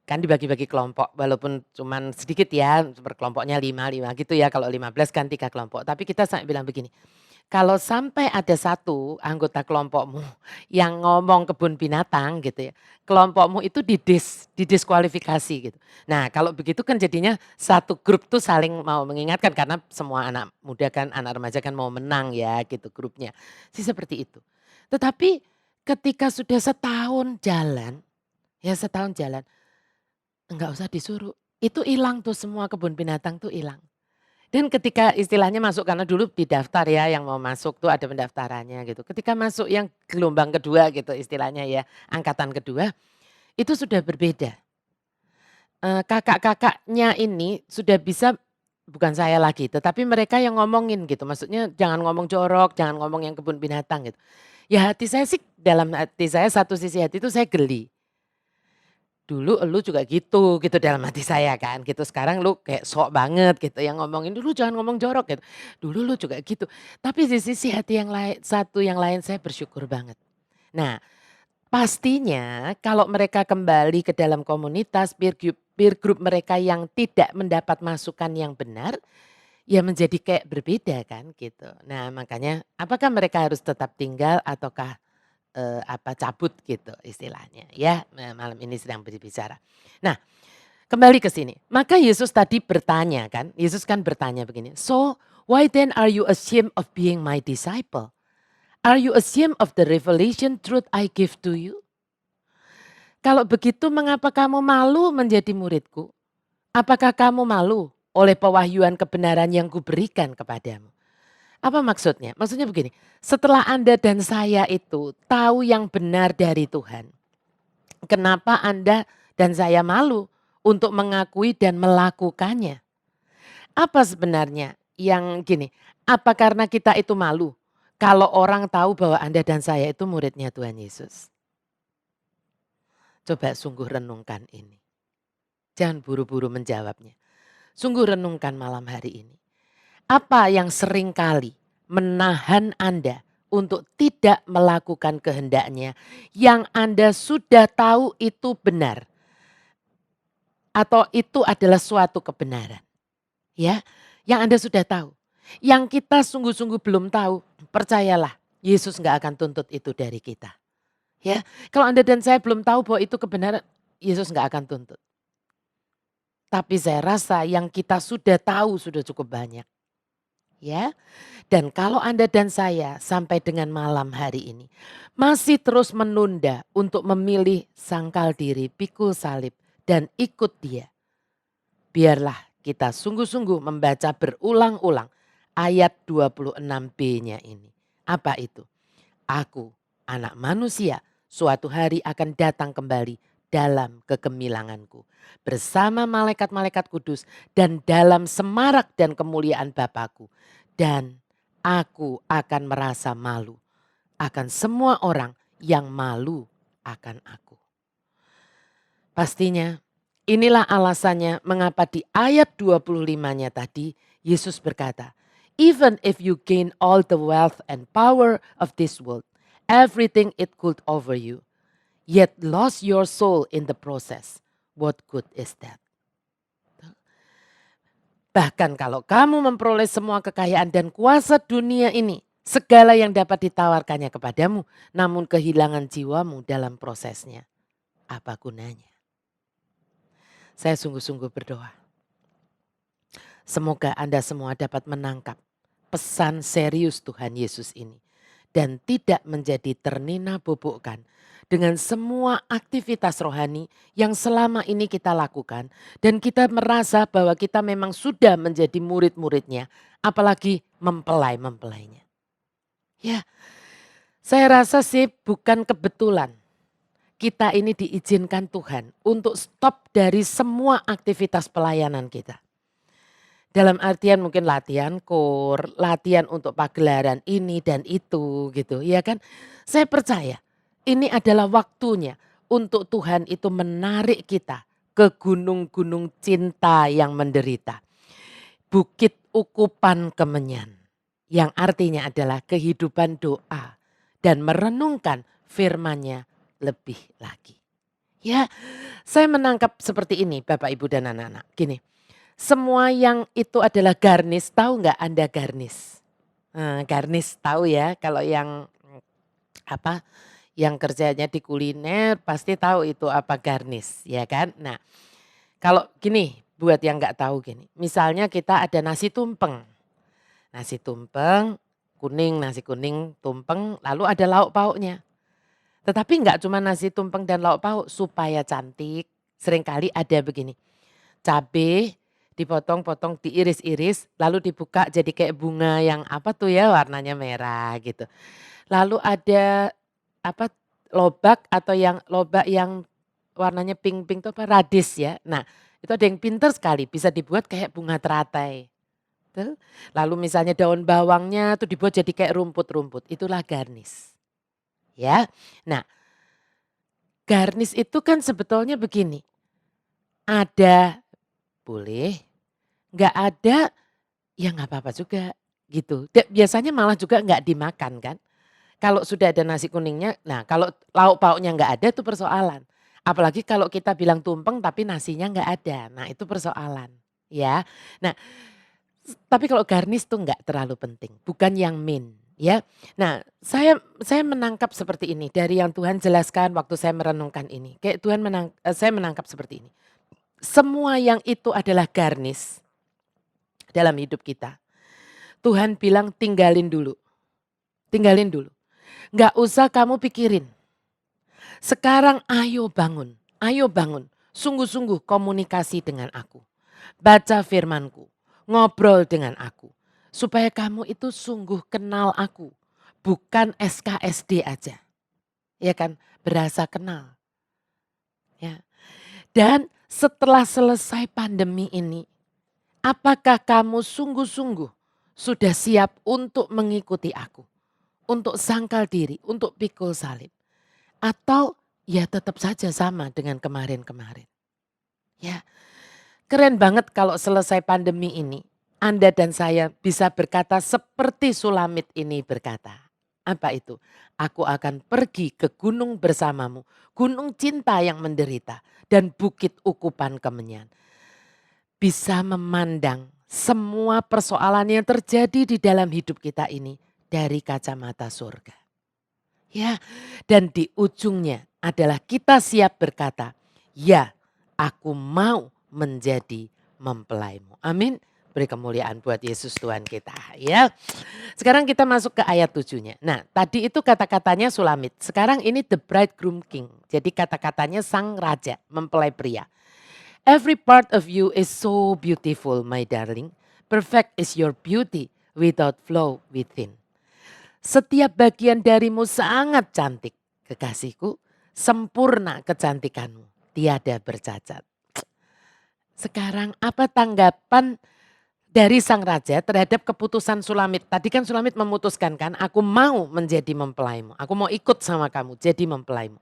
Kan dibagi-bagi kelompok walaupun cuman sedikit ya, berkelompoknya 5 gitu ya, kalau 15 kan 3 kelompok. Tapi kita sampai bilang begini, kalau sampai ada satu anggota kelompokmu yang ngomong kebun binatang gitu ya, kelompokmu itu didiskualifikasi gitu. Nah kalau begitu kan jadinya satu grup tuh saling mau mengingatkan karena semua anak muda kan, anak remaja kan mau menang ya gitu grupnya. Sih seperti itu. Tetapi ketika sudah setahun jalan, enggak usah disuruh, itu hilang tuh semua kebun binatang tuh hilang. Dan ketika istilahnya masuk karena dulu didaftar ya yang mau masuk tuh ada pendaftarannya gitu. Ketika masuk yang gelombang kedua gitu istilahnya ya, angkatan kedua, itu sudah berbeda. Kakak-kakaknya ini sudah bisa, bukan saya lagi, tetapi mereka yang ngomongin gitu. Maksudnya jangan ngomong jorok, jangan ngomong yang kebun binatang gitu. Ya hati saya sih, dalam hati saya satu sisi hati itu saya geli. Dulu lu juga gitu dalam hati saya kan gitu. Sekarang lu kayak sok banget gitu yang ngomongin, dulu jangan ngomong jorok gitu. Dulu lu juga gitu. Tapi di sisi hati yang lain, yang lain saya bersyukur banget. Nah pastinya kalau mereka kembali ke dalam komunitas peer group mereka yang tidak mendapat masukan yang benar, ya menjadi kayak berbeda kan gitu. Nah makanya apakah mereka harus tetap tinggal ataukah cabut gitu istilahnya ya, malam ini sedang berbicara. Nah kembali ke sini, maka Yesus tadi bertanya kan, Yesus kan bertanya begini, "So why then are you ashamed of being my disciple? Are you ashamed of the revelation truth I give to you?" Kalau begitu mengapa kamu malu menjadi muridku? Apakah kamu malu oleh pewahyuan kebenaran yang kuberikan kepadamu? Apa maksudnya? Maksudnya begini, setelah Anda dan saya itu tahu yang benar dari Tuhan, kenapa Anda dan saya malu untuk mengakui dan melakukannya. Apa sebenarnya yang gini, apa karena kita itu malu kalau orang tahu bahwa Anda dan saya itu muridnya Tuhan Yesus? Coba sungguh renungkan ini. Jangan buru-buru menjawabnya. Sungguh renungkan malam hari ini. Apa yang sering kali menahan Anda untuk tidak melakukan kehendaknya yang Anda sudah tahu itu benar atau itu adalah suatu kebenaran, ya, yang Anda sudah tahu. Yang kita sungguh-sungguh belum tahu, percayalah, Yesus nggak akan tuntut itu dari kita. Ya, kalau Anda dan saya belum tahu bahwa itu kebenaran, Yesus nggak akan tuntut. Tapi saya rasa yang kita sudah tahu sudah cukup banyak. Ya, dan kalau Anda dan saya sampai dengan malam hari ini masih terus menunda untuk memilih sangkal diri, pikul salib dan ikut Dia. Biarlah kita sungguh-sungguh membaca berulang-ulang ayat 26b-nya ini. Apa itu? Aku, anak manusia, suatu hari akan datang kembali dalam kegemilanganku. Bersama malaikat-malaikat kudus dan dalam semarak dan kemuliaan Bapakku. Dan aku akan merasa malu akan semua orang yang malu akan aku. Pastinya inilah alasannya mengapa di ayat 25-nya tadi Yesus berkata, even if you gain all the wealth and power of this world, everything it could over you, yet lost your soul in the process, what good is that? Bahkan kalau kamu memperoleh semua kekayaan dan kuasa dunia ini, segala yang dapat ditawarkannya kepadamu, namun kehilangan jiwamu dalam prosesnya, apa gunanya? Saya sungguh-sungguh berdoa. Semoga Anda semua dapat menangkap pesan serius Tuhan Yesus ini. Dan tidak menjadi ternina-bobokkan dengan semua aktivitas rohani yang selama ini kita lakukan. Dan kita merasa bahwa kita memang sudah menjadi murid-muridnya. Apalagi mempelai-mempelainya. Ya, saya rasa sih bukan kebetulan kita ini diizinkan Tuhan untuk stop dari semua aktivitas pelayanan kita. Dalam artian mungkin latihan kor, latihan untuk pagelaran ini dan itu gitu ya kan. Saya percaya ini adalah waktunya untuk Tuhan itu menarik kita ke gunung-gunung cinta yang menderita. Bukit ukupan kemenyan yang artinya adalah kehidupan doa dan merenungkan firman-Nya lebih lagi. Ya, saya menangkap seperti ini Bapak Ibu dan anak-anak. Gini, semua yang itu adalah garnis, tahu nggak Anda garnis? Garnis tahu ya, kalau yang apa, yang kerjanya di kuliner pasti tahu itu apa garnis, ya kan? Nah, kalau gini, buat yang nggak tahu gini, misalnya kita ada nasi tumpeng, kuning, nasi kuning tumpeng, lalu ada lauk pauknya. Tetapi nggak cuma nasi tumpeng dan lauk pauk, supaya cantik, seringkali ada begini, cabai dipotong-potong, diiris-iris, lalu dibuka jadi kayak bunga yang apa tuh ya warnanya merah gitu. Lalu ada apa lobak atau yang lobak yang warnanya pink-pink itu apa radis ya. Nah itu ada yang pinter sekali bisa dibuat kayak bunga teratai. Tuh. Lalu misalnya daun bawangnya tuh dibuat jadi kayak rumput-rumput, itulah garnis. Ya, nah garnis itu kan sebetulnya begini, ada boleh, nggak ada, ya nggak apa-apa juga gitu. Biasanya malah juga nggak dimakan kan. Kalau sudah ada nasi kuningnya, nah kalau lauk pauknya nggak ada itu persoalan. Apalagi kalau kita bilang tumpeng tapi nasinya nggak ada, nah itu persoalan ya. Nah tapi kalau garnis tuh nggak terlalu penting, bukan yang main ya. Nah saya menangkap seperti ini dari yang Tuhan jelaskan waktu saya merenungkan ini. Kayak saya menangkap seperti ini. Semua yang itu adalah garnis dalam hidup kita. Tuhan bilang tinggalin dulu. Tinggalin dulu. Gak usah kamu pikirin. Sekarang ayo bangun. Ayo bangun. Sungguh-sungguh komunikasi dengan aku. Baca firmanku. Ngobrol dengan aku. Supaya kamu itu sungguh kenal aku. Bukan SKSD aja. Ya kan? Berasa kenal. Ya. Dan setelah selesai pandemi ini, apakah kamu sungguh-sungguh sudah siap untuk mengikuti aku? Untuk sangkal diri, untuk pikul salib. Atau ya tetap saja sama dengan kemarin-kemarin. Ya, keren banget kalau selesai pandemi ini, Anda dan saya bisa berkata seperti Sulamit ini berkata. Apa itu? Aku akan pergi ke gunung bersamamu, gunung cinta yang menderita dan bukit ukupan kemenyan. Bisa memandang semua persoalan yang terjadi di dalam hidup kita ini dari kacamata surga. Ya, dan di ujungnya adalah kita siap berkata, ya, aku mau menjadi mempelaimu. Amin. Beri kemuliaan buat Yesus Tuhan kita, ya. Sekarang kita masuk ke ayat 7-nya. Nah, tadi itu kata-katanya Sulamit. Sekarang ini the bridegroom king. Jadi kata-katanya sang raja, mempelai pria. Every part of you is so beautiful, my darling. Perfect is your beauty without flaw within. Setiap bagian darimu sangat cantik, kekasihku. Sempurna kecantikanmu, tiada bercacat. Sekarang apa tanggapan dari sang raja terhadap keputusan Sulamit? Tadi kan Sulamit memutuskan kan, aku mau menjadi mempelaimu. Aku mau ikut sama kamu jadi mempelaimu.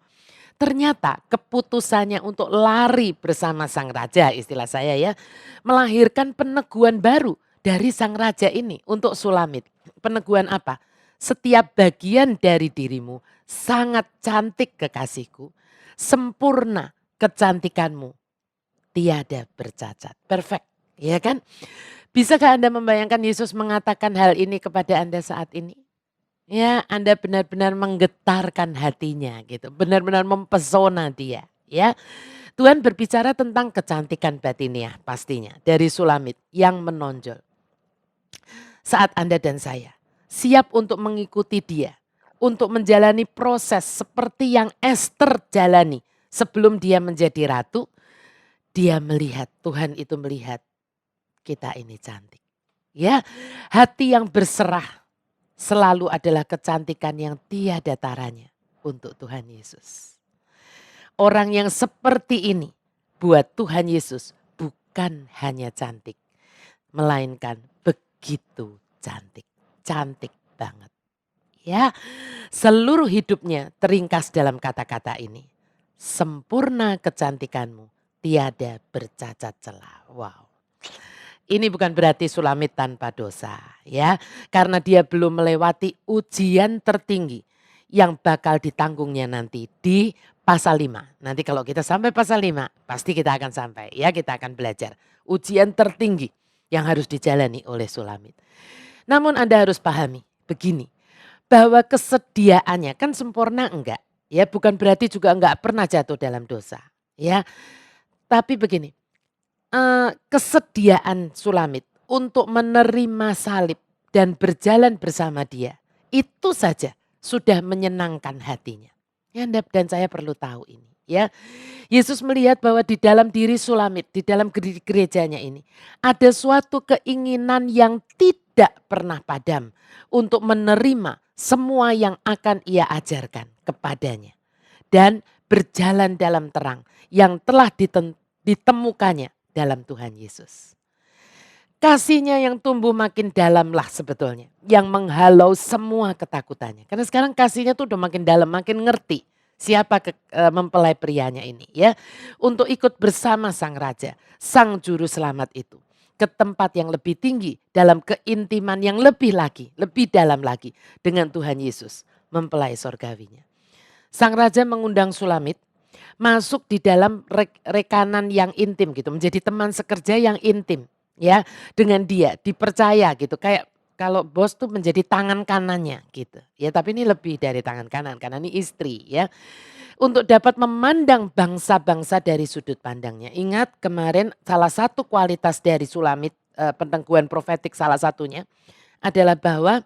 Ternyata keputusannya untuk lari bersama sang raja, istilah saya ya, melahirkan peneguhan baru dari sang raja ini untuk Sulamit. Peneguhan apa? Setiap bagian dari dirimu sangat cantik kekasihku. Sempurna kecantikanmu, tiada bercacat. Perfect, ya kan? Bisakah Anda membayangkan Yesus mengatakan hal ini kepada Anda saat ini? Ya, Anda benar-benar menggetarkan hatinya gitu, benar-benar mempesona dia, ya. Tuhan berbicara tentang kecantikan batiniah pastinya dari Sulamit yang menonjol. Saat Anda dan saya siap untuk mengikuti dia, untuk menjalani proses seperti yang Esther jalani sebelum dia menjadi ratu, dia melihat, Tuhan itu melihat kita ini cantik. Ya, hati yang berserah selalu adalah kecantikan yang tiada taranya untuk Tuhan Yesus. Orang yang seperti ini buat Tuhan Yesus bukan hanya cantik, melainkan begitu cantik. Cantik banget. Ya, seluruh hidupnya teringkas dalam kata-kata ini. Sempurna kecantikanmu, tiada bercacat celah. Wow. Ini bukan berarti Sulamit tanpa dosa, ya. Karena dia belum melewati ujian tertinggi yang bakal ditanggungnya nanti di pasal 5. Nanti kalau kita sampai pasal 5, pasti kita akan sampai, ya, kita akan belajar ujian tertinggi yang harus dijalani oleh Sulamit. Namun Anda harus pahami begini, bahwa kesediaannya kan sempurna enggak, ya, bukan berarti juga enggak pernah jatuh dalam dosa, ya. Tapi begini, kesediaan Sulamit untuk menerima salib dan berjalan bersama dia, itu saja sudah menyenangkan hatinya. Ya, Anda dan saya perlu tahu ini, ya. Yesus melihat bahwa di dalam diri Sulamit, di dalam gerejanya ini, ada suatu keinginan yang tidak pernah padam untuk menerima semua yang akan ia ajarkan kepadanya. Dan berjalan dalam terang yang telah ditemukannya dalam Tuhan Yesus. Kasihnya yang tumbuh makin dalam lah sebetulnya. Yang menghalau semua ketakutannya. Karena sekarang kasihnya tuh udah makin dalam, makin ngerti siapa mempelai prianya ini, ya. Untuk ikut bersama sang raja, sang juru selamat itu. Ke tempat yang lebih tinggi, dalam keintiman yang lebih lagi, lebih dalam lagi dengan Tuhan Yesus, mempelai sorgawinya. Sang raja mengundang Sulamit masuk di dalam rekanan yang intim gitu, menjadi teman sekerja yang intim, ya, dengan dia, dipercaya gitu, kayak kalau bos tuh menjadi tangan kanannya gitu, ya, tapi ini lebih dari tangan kanan karena ini istri, ya, untuk dapat memandang bangsa-bangsa dari sudut pandangnya. Ingat kemarin salah satu kualitas dari Sulamit, peneguhan profetik salah satunya adalah bahwa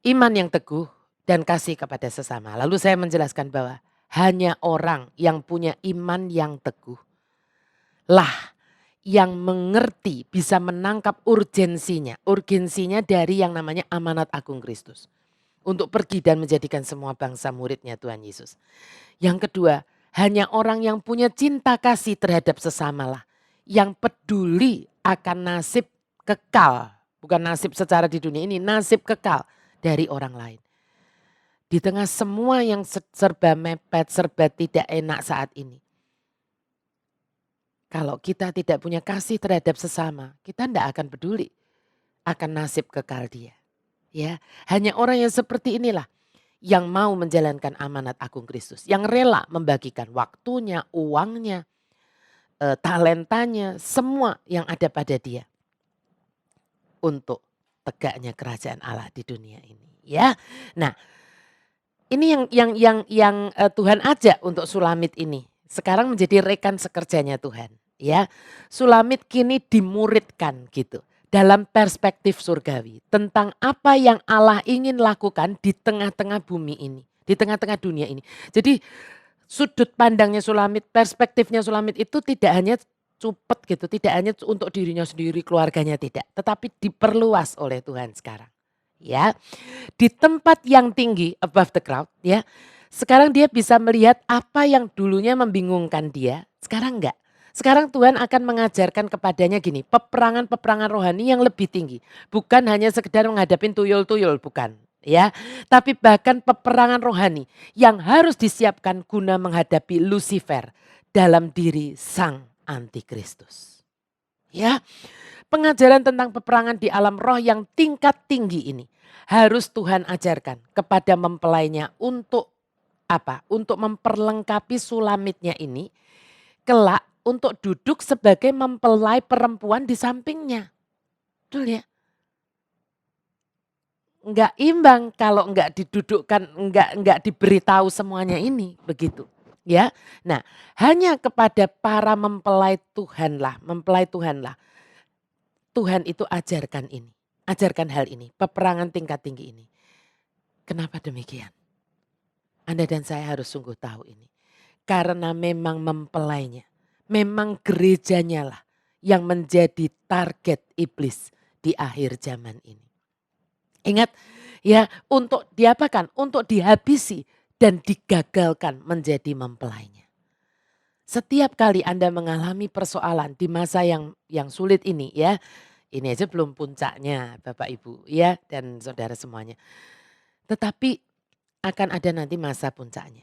iman yang teguh dan kasih kepada sesama. Lalu saya menjelaskan bahwa hanya orang yang punya iman yang teguh lah yang mengerti, bisa menangkap urgensinya dari yang namanya amanat agung Kristus. Untuk pergi dan menjadikan semua bangsa muridnya Tuhan Yesus. Yang kedua, Hanya orang yang punya cinta kasih terhadap sesamalah yang peduli akan nasib kekal. Bukan nasib secara di dunia ini, nasib kekal dari orang lain. Di tengah semua yang serba mepet, serba tidak enak saat ini. Kalau kita tidak punya kasih terhadap sesama, kita tidak akan peduli akan nasib kekal dia. Ya, hanya orang yang seperti inilah yang mau menjalankan amanat agung Kristus, yang rela membagikan waktunya, uangnya, talentanya, semua yang ada pada dia untuk tegaknya kerajaan Allah di dunia ini. Ya, nah ini yang Tuhan ajak untuk Sulamit ini. Sekarang menjadi rekan sekerjanya Tuhan. Ya, Sulamit kini dimuridkan gitu dalam perspektif surgawi tentang apa yang Allah ingin lakukan di tengah-tengah bumi ini, di tengah-tengah dunia ini. Jadi sudut pandangnya Sulamit, perspektifnya Sulamit itu tidak hanya cupet gitu, tidak hanya untuk dirinya sendiri, keluarganya tidak, tetapi diperluas oleh Tuhan sekarang. Ya, di tempat yang tinggi above the crowd, ya. Sekarang dia bisa melihat apa yang dulunya membingungkan dia, sekarang enggak. Sekarang Tuhan akan mengajarkan kepadanya gini, peperangan-peperangan rohani yang lebih tinggi. Bukan hanya sekedar menghadapi tuyul-tuyul, bukan. Ya, tapi bahkan peperangan rohani yang harus disiapkan guna menghadapi Lucifer dalam diri sang antikristus. Ya, pengajaran tentang peperangan di alam roh yang tingkat tinggi ini harus Tuhan ajarkan kepada mempelainya untuk apa? Untuk memperlengkapi Sulamitnya ini kelak untuk duduk sebagai mempelai perempuan di sampingnya. Betul ya? Enggak imbang kalau enggak didudukkan, enggak diberitahu semuanya ini, begitu. Ya. Nah, hanya kepada para mempelai Tuhanlah Tuhan itu ajarkan ini. Ajarkan hal ini, peperangan tingkat tinggi ini. Kenapa demikian? Anda dan saya harus sungguh tahu ini. Karena memang mempelainya, memang gerejanya lah yang menjadi target iblis di akhir zaman ini. Ingat ya, untuk diapakan? Untuk dihabisi dan digagalkan menjadi mempelainya. Setiap kali Anda mengalami persoalan di masa yang sulit ini ya, ini aja belum puncaknya Bapak Ibu ya dan saudara semuanya. Tetapi akan ada nanti masa puncaknya.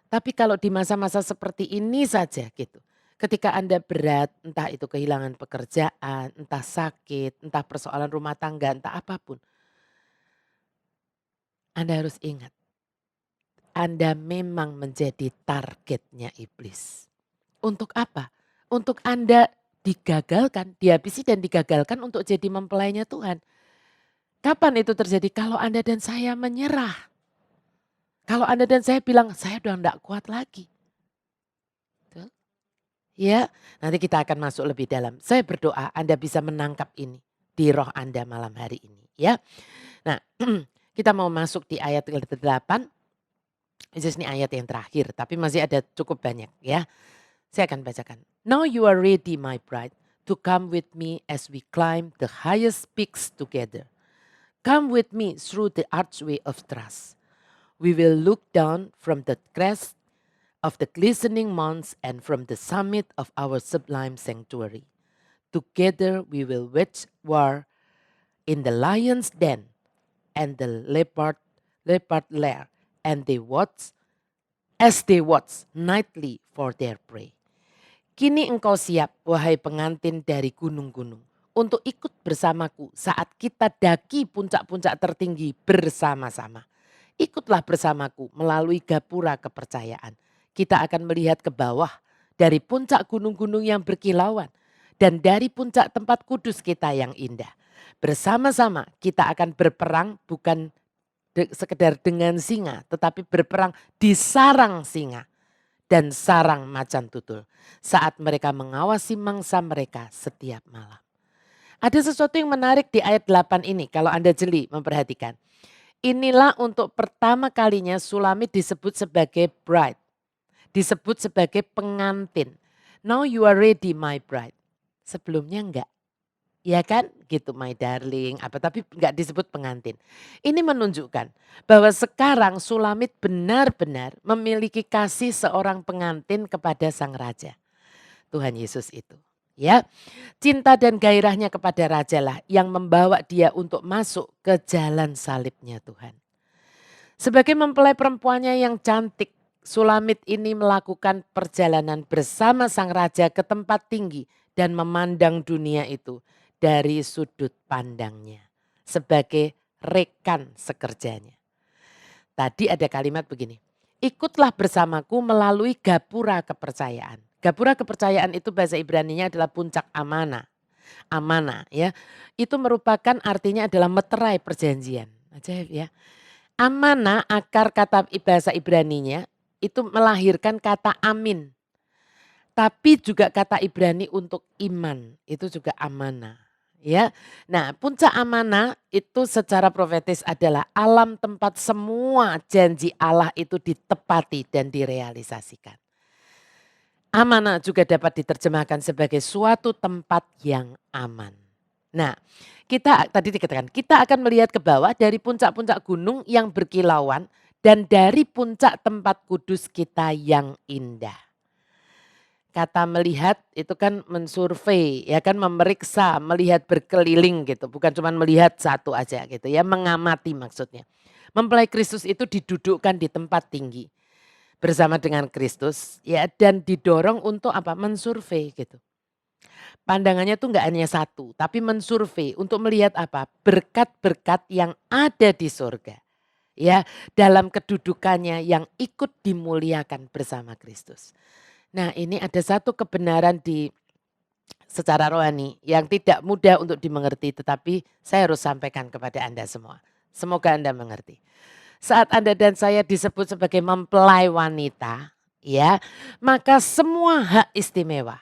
Tapi kalau di masa-masa seperti ini saja gitu. Ketika Anda berat, entah itu kehilangan pekerjaan, entah sakit, entah persoalan rumah tangga, entah apapun. Anda harus ingat, Anda memang menjadi targetnya iblis. Untuk apa? Untuk Anda digagalkan, dihabisi dan digagalkan untuk jadi mempelainya Tuhan. Kapan itu terjadi? Kalau Anda dan saya menyerah. Kalau Anda dan saya bilang, saya udah enggak kuat lagi. Tuh. Ya, nanti kita akan masuk lebih dalam. Saya berdoa Anda bisa menangkap ini di roh Anda malam hari ini. Ya, nah kita mau masuk di ayat ke-8. Ini ayat yang terakhir, tapi masih ada cukup banyak ya. Saya akan bacakan. Now you are ready, my bride, to come with me as we climb the highest peaks together. Come with me through the archway of trust. We will look down from the crest of the glistening mounts and from the summit of our sublime sanctuary. Together we will wage war in the lion's den and the leopard lair, and they watch nightly for their prey. Kini engkau siap, wahai pengantin dari gunung-gunung, untuk ikut bersamaku saat kita daki puncak-puncak tertinggi bersama-sama. Ikutlah bersamaku melalui gapura kepercayaan. Kita akan melihat ke bawah dari puncak gunung-gunung yang berkilauan dan dari puncak tempat kudus kita yang indah. Bersama-sama kita akan berperang bukan sekedar dengan singa, tetapi berperang di sarang singa dan sarang macan tutul saat mereka mengawasi mangsa mereka setiap malam. Ada sesuatu yang menarik di ayat 8 ini kalau Anda jeli memperhatikan. Inilah untuk pertama kalinya Sulamit disebut sebagai bride. Disebut sebagai pengantin. Now you are ready, my bride. Sebelumnya enggak. Ya kan? Gitu my darling, apa tapi nggak disebut pengantin. Ini menunjukkan bahwa sekarang Sulamit benar-benar memiliki kasih seorang pengantin kepada sang raja. Tuhan Yesus itu. Ya, cinta dan gairahnya kepada raja lah yang membawa dia untuk masuk ke jalan salibnya Tuhan. Sebagai mempelai perempuannya yang cantik, Sulamit ini melakukan perjalanan bersama sang raja ke tempat tinggi dan memandang dunia itu dari sudut pandangnya sebagai rekan sekerjanya. Tadi ada kalimat begini, ikutlah bersamaku melalui gapura kepercayaan. Gapura kepercayaan itu bahasa Ibraninya adalah puncak amanah. Amanah ya, itu merupakan artinya adalah meterai perjanjian. Ajaib ya. Amanah akar kata bahasa Ibraninya itu melahirkan kata amin. Tapi juga kata Ibrani untuk iman, itu juga amanah. Ya, nah puncak amanah itu secara profetis adalah alam tempat semua janji Allah itu ditepati dan direalisasikan. Amanah juga dapat diterjemahkan sebagai suatu tempat yang aman. Nah, kita tadi dikatakan kita akan melihat ke bawah dari puncak-puncak gunung yang berkilauan dan dari puncak tempat kudus kita yang indah. Kata melihat itu kan mensurvei, ya kan memeriksa, melihat berkeliling gitu. Bukan cuma melihat satu aja gitu ya, mengamati maksudnya. Mempelai Kristus itu didudukkan di tempat tinggi bersama dengan Kristus ya dan didorong untuk apa? Mensurvei gitu. Pandangannya tuh nggak hanya satu, tapi mensurvei untuk melihat apa? Berkat-berkat yang ada di surga. Ya, dalam kedudukannya yang ikut dimuliakan bersama Kristus. Nah, ini ada satu kebenaran secara rohani yang tidak mudah untuk dimengerti, tetapi saya harus sampaikan kepada Anda semua. Semoga Anda mengerti. Saat Anda dan saya disebut sebagai mempelai wanita, ya, maka semua hak istimewa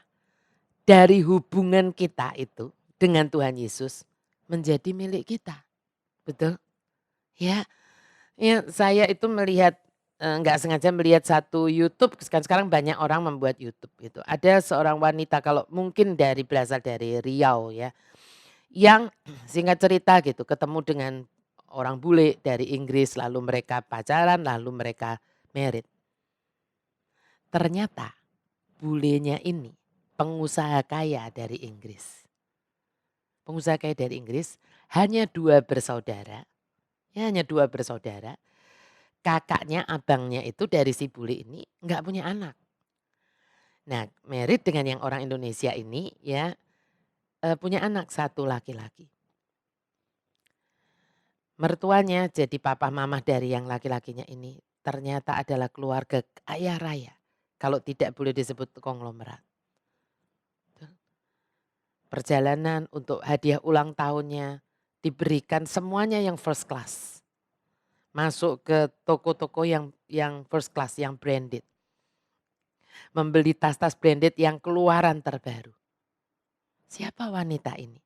dari hubungan kita itu dengan Tuhan Yesus menjadi milik kita. Betul? Ya, ya saya itu melihat nggak sengaja melihat satu YouTube, sekarang banyak orang membuat YouTube gitu. Ada seorang wanita kalau mungkin berasal dari Riau ya, yang singkat cerita gitu ketemu dengan orang bule dari Inggris lalu mereka pacaran lalu mereka married. Ternyata bulenya ini pengusaha kaya dari Inggris. Pengusaha kaya dari Inggris hanya dua bersaudara, ya hanya dua bersaudara. Kakaknya, abangnya itu dari si bule ini nggak punya anak. Nah, married dengan yang orang Indonesia ini ya punya anak satu laki-laki. Mertuanya jadi papa mama dari yang laki-lakinya ini ternyata adalah keluarga kaya raya. Kalau tidak boleh disebut konglomerat. Perjalanan untuk hadiah ulang tahunnya diberikan semuanya yang first class. Masuk ke toko-toko yang first class, yang branded. Membeli tas-tas branded yang keluaran terbaru. Siapa wanita ini?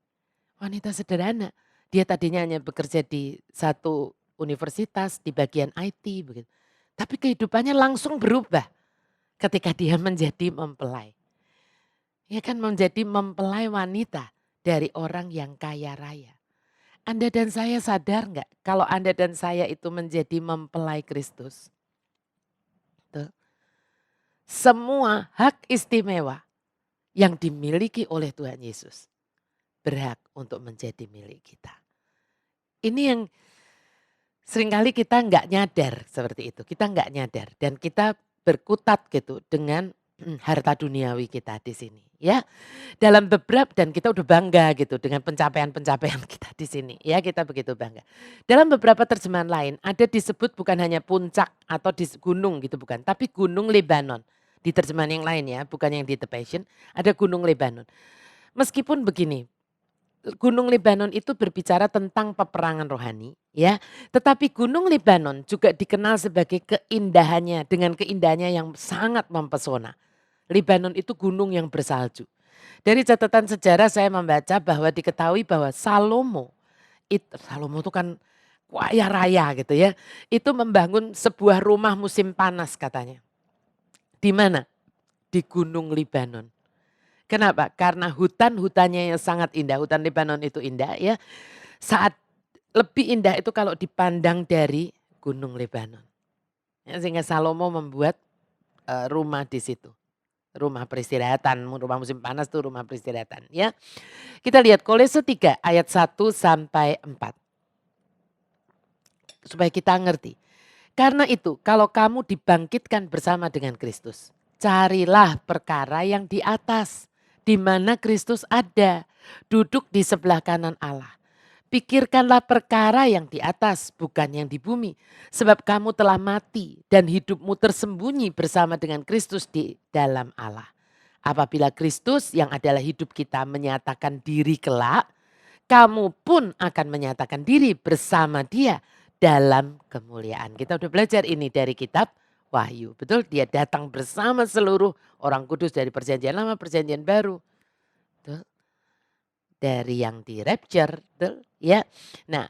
Wanita sederhana. Dia tadinya hanya bekerja di satu universitas di bagian IT begitu. Tapi kehidupannya langsung berubah ketika dia menjadi mempelai. Ya kan menjadi mempelai wanita dari orang yang kaya raya. Anda dan saya sadar nggak kalau Anda dan saya itu menjadi mempelai Kristus? Tuh. Semua hak istimewa yang dimiliki oleh Tuhan Yesus berhak untuk menjadi milik kita. Ini yang seringkali kita nggak nyadar seperti itu. Kita nggak nyadar dan kita berkutat gitu dengan harta duniawi kita di sini. Ya, dalam beberapa dan kita udah bangga gitu dengan pencapaian-pencapaian kita di sini. Ya, kita begitu bangga. Dalam beberapa terjemahan lain ada disebut bukan hanya puncak atau di gunung gitu bukan, tapi gunung Lebanon. Di terjemahan yang lain ya, bukan yang di The Passion, ada gunung Lebanon. Meskipun begini, Gunung Lebanon itu berbicara tentang peperangan rohani ya. Tetapi Gunung Lebanon juga dikenal sebagai keindahannya dengan keindahannya yang sangat mempesona. Lebanon itu gunung yang bersalju. Dari catatan sejarah saya membaca bahwa diketahui bahwa Salomo itu kan kaya raya gitu ya. Itu membangun sebuah rumah musim panas katanya. Di mana? Di Gunung Lebanon. Kenapa? Karena hutan-hutannya yang sangat indah, hutan Lebanon itu indah ya. Saat lebih indah itu kalau dipandang dari Gunung Lebanon. Ya, sehingga Salomo membuat rumah di situ. Rumah peristirahatan, rumah musim panas tuh rumah peristirahatan ya. Kita lihat Kolose 3 ayat 1 sampai 4. Supaya kita ngerti. Karena itu kalau kamu dibangkitkan bersama dengan Kristus, carilah perkara yang di atas, di mana Kristus ada, duduk di sebelah kanan Allah. Pikirkanlah perkara yang di atas, bukan yang di bumi. Sebab kamu telah mati dan hidupmu tersembunyi bersama dengan Kristus di dalam Allah. Apabila Kristus yang adalah hidup kita menyatakan diri kelak, kamu pun akan menyatakan diri bersama dia dalam kemuliaan. Kita udah belajar ini dari kitab Wahyu. Betul, dia datang bersama seluruh orang kudus dari perjanjian lama, perjanjian baru. Betul. Dari yang di rapture, betul ya. Nah,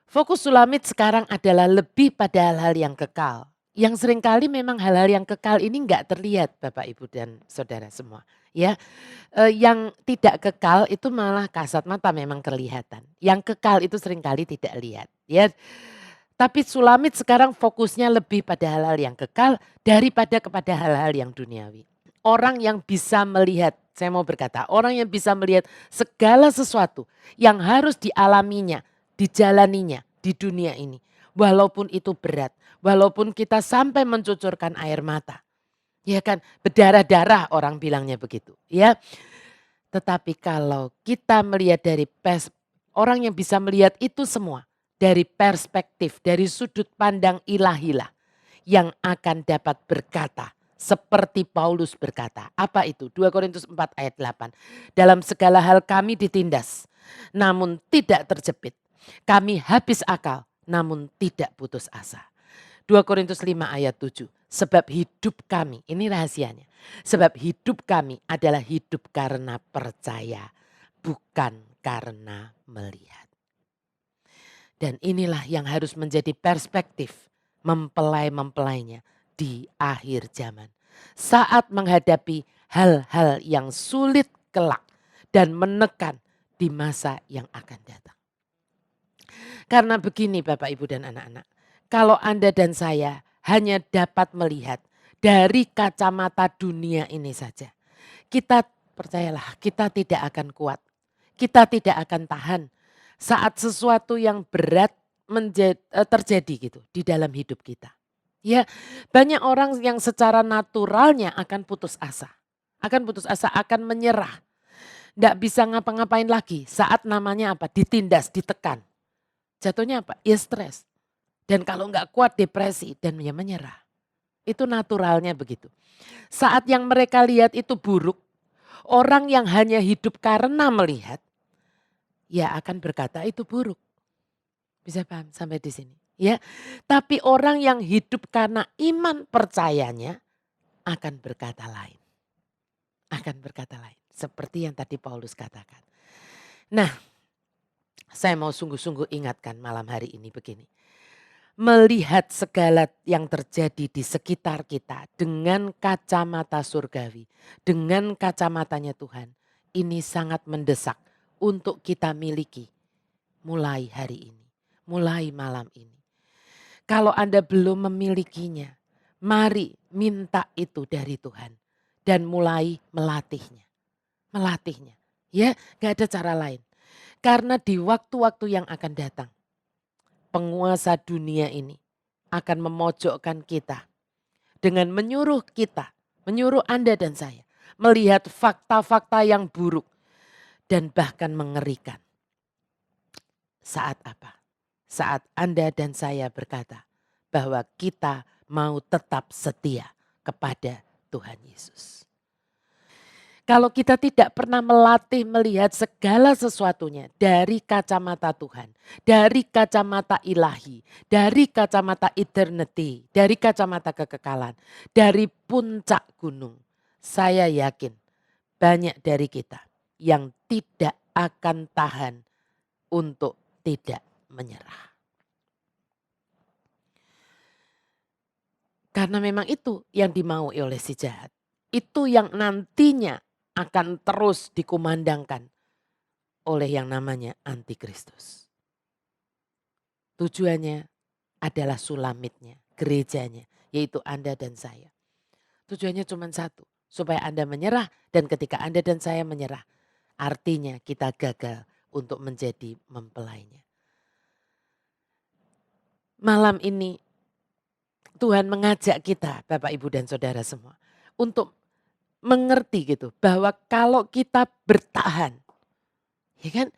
fokus Sulamit sekarang adalah lebih pada hal-hal yang kekal. Yang seringkali memang hal-hal yang kekal ini enggak terlihat Bapak Ibu dan Saudara semua. Ya, yang tidak kekal itu malah kasat mata memang kelihatan. Yang kekal itu seringkali tidak lihat. Ya, tapi Sulamit sekarang fokusnya lebih pada hal-hal yang kekal daripada kepada hal-hal yang duniawi. Orang yang bisa melihat, saya mau berkata, orang yang bisa melihat segala sesuatu yang harus dialaminya, dijalaninya di dunia ini. Walaupun itu berat, walaupun kita sampai mencucurkan air mata. Ya kan, berdarah-darah orang bilangnya begitu. Ya, tetapi kalau kita melihat dari orang yang bisa melihat itu semua dari perspektif, dari sudut pandang ilahilah yang akan dapat berkata seperti Paulus berkata. Apa itu? 2 Korintus 4 ayat 8. Dalam segala hal kami ditindas namun tidak terjepit. Kami habis akal namun tidak putus asa. 2 Korintus 5 ayat 7. Sebab hidup kami, ini rahasianya. Sebab hidup kami adalah hidup karena percaya, bukan karena melihat. Dan inilah yang harus menjadi perspektif mempelai-mempelainya di akhir zaman. Saat menghadapi hal-hal yang sulit kelak dan menekan di masa yang akan datang. Karena begini Bapak Ibu dan anak-anak. Kalau Anda dan saya hanya dapat melihat dari kacamata dunia ini saja. Kita percayalah kita tidak akan kuat. Kita tidak akan tahan saat sesuatu yang berat terjadi gitu di dalam hidup kita. Ya, banyak orang yang secara naturalnya akan putus asa. Akan putus asa, akan menyerah. Tidak bisa ngapa-ngapain lagi saat namanya apa? Ditindas, ditekan. Jatuhnya apa? Ya stres. Dan kalau nggak kuat depresi dan ya menyerah. Itu naturalnya begitu. Saat yang mereka lihat itu buruk, orang yang hanya hidup karena melihat, ya akan berkata itu buruk. Bisa paham sampai di sini? Ya, tapi orang yang hidup karena iman percayanya akan berkata lain. Akan berkata lain. Seperti yang tadi Paulus katakan. Nah, saya mau sungguh-sungguh ingatkan malam hari ini begini. Melihat segala yang terjadi di sekitar kita dengan kacamata surgawi, dengan kacamatanya Tuhan, ini sangat mendesak untuk kita miliki mulai hari ini, mulai malam ini. Kalau Anda belum memilikinya, mari minta itu dari Tuhan dan mulai melatihnya. Melatihnya, ya gak ada cara lain. Karena di waktu-waktu yang akan datang, penguasa dunia ini akan memojokkan kita dengan menyuruh kita, menyuruh Anda dan saya melihat fakta-fakta yang buruk dan bahkan mengerikan. Saat apa? Saat Anda dan saya berkata bahwa kita mau tetap setia kepada Tuhan Yesus. Kalau kita tidak pernah melatih melihat segala sesuatunya dari kacamata Tuhan, dari kacamata ilahi, dari kacamata eternity, dari kacamata kekekalan, dari puncak gunung, saya yakin banyak dari kita yang tidak akan tahan untuk tidak menyerah. Karena memang itu yang dimaui oleh si jahat. Itu yang nantinya akan terus dikumandangkan oleh yang namanya antikristus. Tujuannya adalah sulamitnya, gerejanya, yaitu Anda dan saya. Tujuannya cuma satu, supaya Anda menyerah, dan ketika Anda dan saya menyerah, artinya kita gagal untuk menjadi mempelainya. Malam ini Tuhan mengajak kita, Bapak, Ibu, dan Saudara semua, untuk mengerti gitu bahwa kalau kita bertahan, ya kan,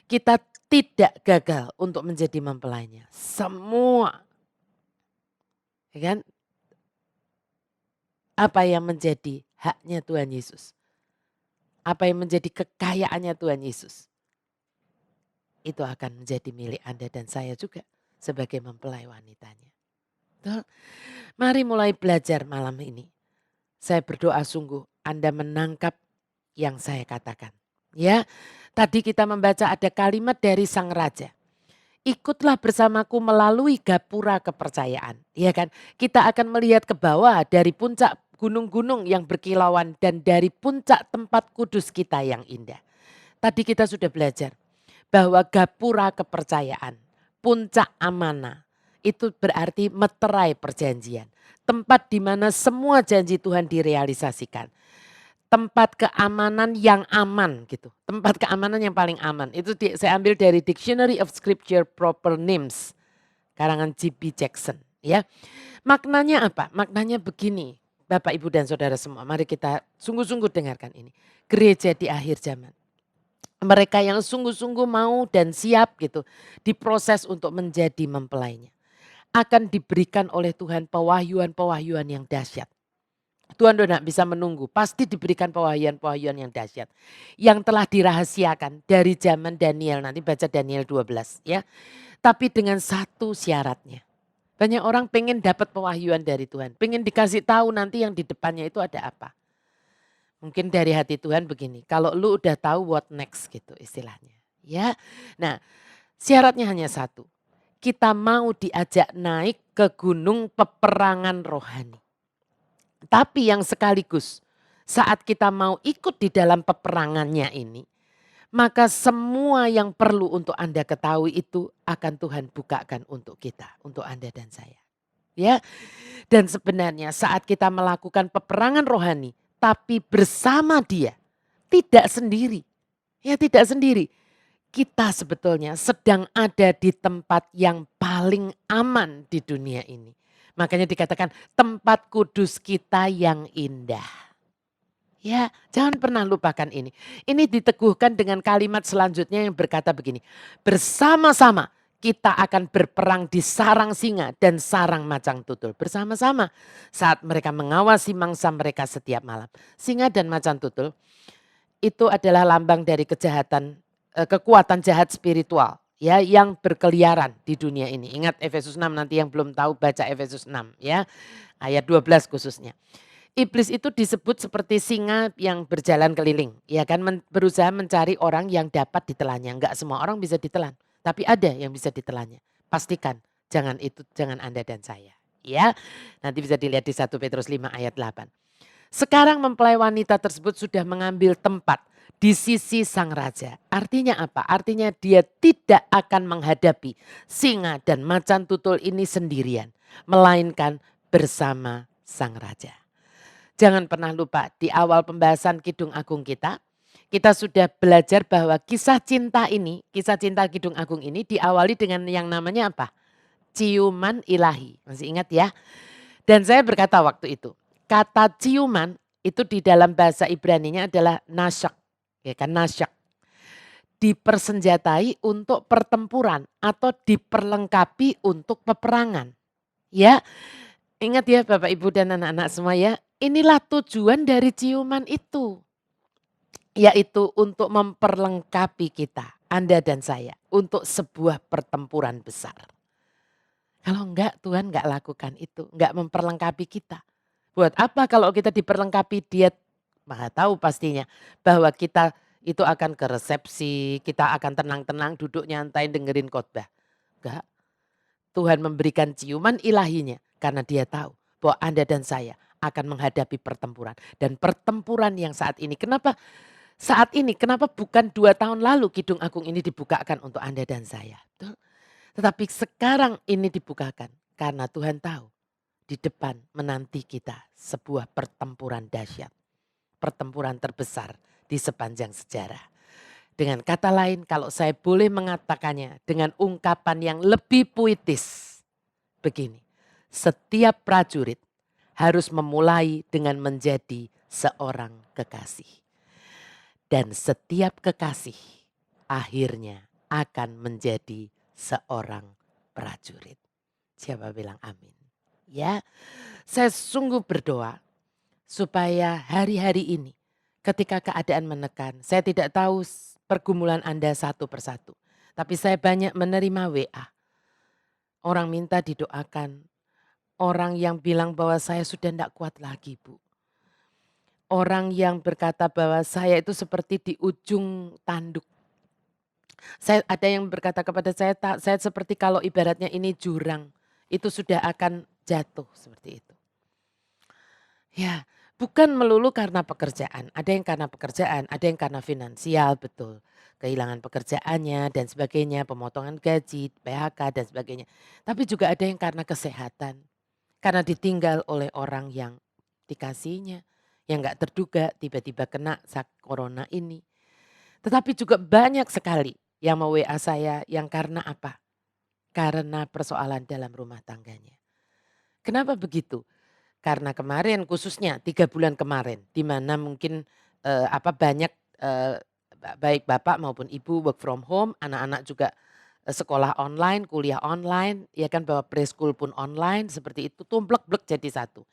kita tidak gagal untuk menjadi mempelainya. Semua, ya kan, apa yang menjadi haknya Tuhan Yesus, apa yang menjadi kekayaannya Tuhan Yesus, itu akan menjadi milik Anda dan saya juga sebagai mempelai wanitanya. Betul? Mari mulai belajar malam ini. Saya berdoa sungguh Anda menangkap yang saya katakan. Ya, tadi kita membaca ada kalimat dari Sang Raja. Ikutlah bersamaku melalui gapura kepercayaan. Ya kan? Kita akan melihat ke bawah dari puncak gunung-gunung yang berkilauan dan dari puncak tempat kudus kita yang indah. Tadi kita sudah belajar bahwa gapura kepercayaan, puncak amanah, itu berarti meterai perjanjian. Tempat di mana semua janji Tuhan direalisasikan. Tempat keamanan yang aman gitu. Tempat keamanan yang paling aman. Itu saya ambil dari Dictionary of Scripture Proper Names. Karangan G.B. Jackson. Ya. Maknanya apa? Maknanya begini. Bapak, Ibu, dan Saudara semua. Mari kita sungguh-sungguh dengarkan ini. Gereja di akhir zaman. Mereka yang sungguh-sungguh mau dan siap gitu. Diproses untuk menjadi mempelainya. Akan diberikan oleh Tuhan pewahyuan-pewahyuan yang dahsyat. Tuhan tidak bisa menunggu, pasti diberikan pewahyuan-pewahyuan yang dahsyat. Yang telah dirahasiakan dari zaman Daniel, nanti baca Daniel 12 ya. Tapi dengan satu syaratnya. Banyak orang pengen dapat pewahyuan dari Tuhan, pengen dikasih tahu nanti yang di depannya itu ada apa. Mungkin dari hati Tuhan begini, kalau lu udah tahu what next gitu istilahnya. Ya, nah syaratnya hanya satu. Kita mau diajak naik ke gunung peperangan rohani. Tapi yang sekaligus saat kita mau ikut di dalam peperangannya ini, maka semua yang perlu untuk Anda ketahui itu akan Tuhan bukakan untuk kita, untuk Anda dan saya. Ya. Dan sebenarnya saat kita melakukan peperangan rohani, tapi bersama Dia, tidak sendiri. Ya, tidak sendiri. Kita sebetulnya sedang ada di tempat yang paling aman di dunia ini. Makanya dikatakan tempat kudus kita yang indah. Ya, jangan pernah lupakan ini. Ini diteguhkan dengan kalimat selanjutnya yang berkata begini. Bersama-sama kita akan berperang di sarang singa dan sarang macan tutul. Bersama-sama saat mereka mengawasi mangsa mereka setiap malam. Singa dan macan tutul itu adalah lambang dari kejahatan, kekuatan jahat spiritual ya yang berkeliaran di dunia ini. Ingat Efesus 6, nanti yang belum tahu baca Efesus 6 ya. Ayat 12 khususnya. Iblis itu disebut seperti singa yang berjalan keliling, ya kan, berusaha mencari orang yang dapat ditelannya. Enggak semua orang bisa ditelan, tapi ada yang bisa ditelannya. Pastikan jangan Anda dan saya. Ya, nanti bisa dilihat di 1 Petrus 5 ayat 8. Sekarang mempelai wanita tersebut sudah mengambil tempat di sisi sang raja. Artinya apa? Artinya dia tidak akan menghadapi singa dan macan tutul ini sendirian, melainkan bersama sang raja. Jangan pernah lupa di awal pembahasan Kidung Agung kita sudah belajar bahwa kisah cinta Kidung Agung ini diawali dengan yang namanya apa? Ciuman ilahi. Masih ingat ya? Dan saya berkata waktu itu, kata ciuman itu di dalam bahasa Ibraninya adalah nasyak. Ya kan, nasyak. Dipersenjatai untuk pertempuran atau diperlengkapi untuk peperangan. Ya, ingat ya Bapak Ibu dan anak-anak semua ya. Inilah tujuan dari ciuman itu. Yaitu untuk memperlengkapi kita, Anda dan saya. Untuk sebuah pertempuran besar. Kalau enggak Tuhan enggak lakukan itu. Enggak memperlengkapi kita. Buat apa kalau kita diperlengkapi, dia Maha tahu pastinya bahwa kita itu akan ke resepsi, kita akan tenang-tenang duduk nyantai dengerin khotbah. Enggak. Tuhan memberikan ciuman ilahinya karena dia tahu bahwa Anda dan saya akan menghadapi pertempuran. Dan pertempuran yang saat ini, kenapa bukan 2 tahun lalu Kidung Agung ini dibukakan untuk Anda dan saya. Betul? Tetapi sekarang ini dibukakan karena Tuhan tahu di depan menanti kita sebuah pertempuran dahsyat. Pertempuran terbesar di sepanjang sejarah. Dengan kata lain, kalau saya boleh mengatakannya dengan ungkapan yang lebih puitis. Begini, setiap prajurit harus memulai dengan menjadi seorang kekasih. Dan setiap kekasih akhirnya akan menjadi seorang prajurit. Siapa bilang amin? Ya, saya sungguh berdoa supaya hari-hari ini ketika keadaan menekan, saya tidak tahu pergumulan Anda satu persatu. Tapi saya banyak menerima WA. Orang minta didoakan. Orang yang bilang bahwa saya sudah tidak kuat lagi, Bu. Orang yang berkata bahwa saya itu seperti di ujung tanduk. Ada yang berkata kepada saya seperti kalau ibaratnya ini jurang. Itu sudah akan jatuh seperti itu. Ya, bukan melulu karena pekerjaan. Ada yang karena pekerjaan, ada yang karena finansial, betul. Kehilangan pekerjaannya dan sebagainya, pemotongan gaji, PHK dan sebagainya. Tapi juga ada yang karena kesehatan. Karena ditinggal oleh orang yang dikasihnya, yang gak terduga tiba-tiba kena corona ini. Tetapi juga banyak sekali yang mau WA saya yang karena apa? Karena persoalan dalam rumah tangganya. Kenapa begitu? Karena kemarin khususnya 3 bulan kemarin di mana mungkin banyak baik bapak maupun ibu work from home, anak-anak juga sekolah online, kuliah online, ya kan bahwa preschool pun online seperti itu tumplek-blek jadi satu.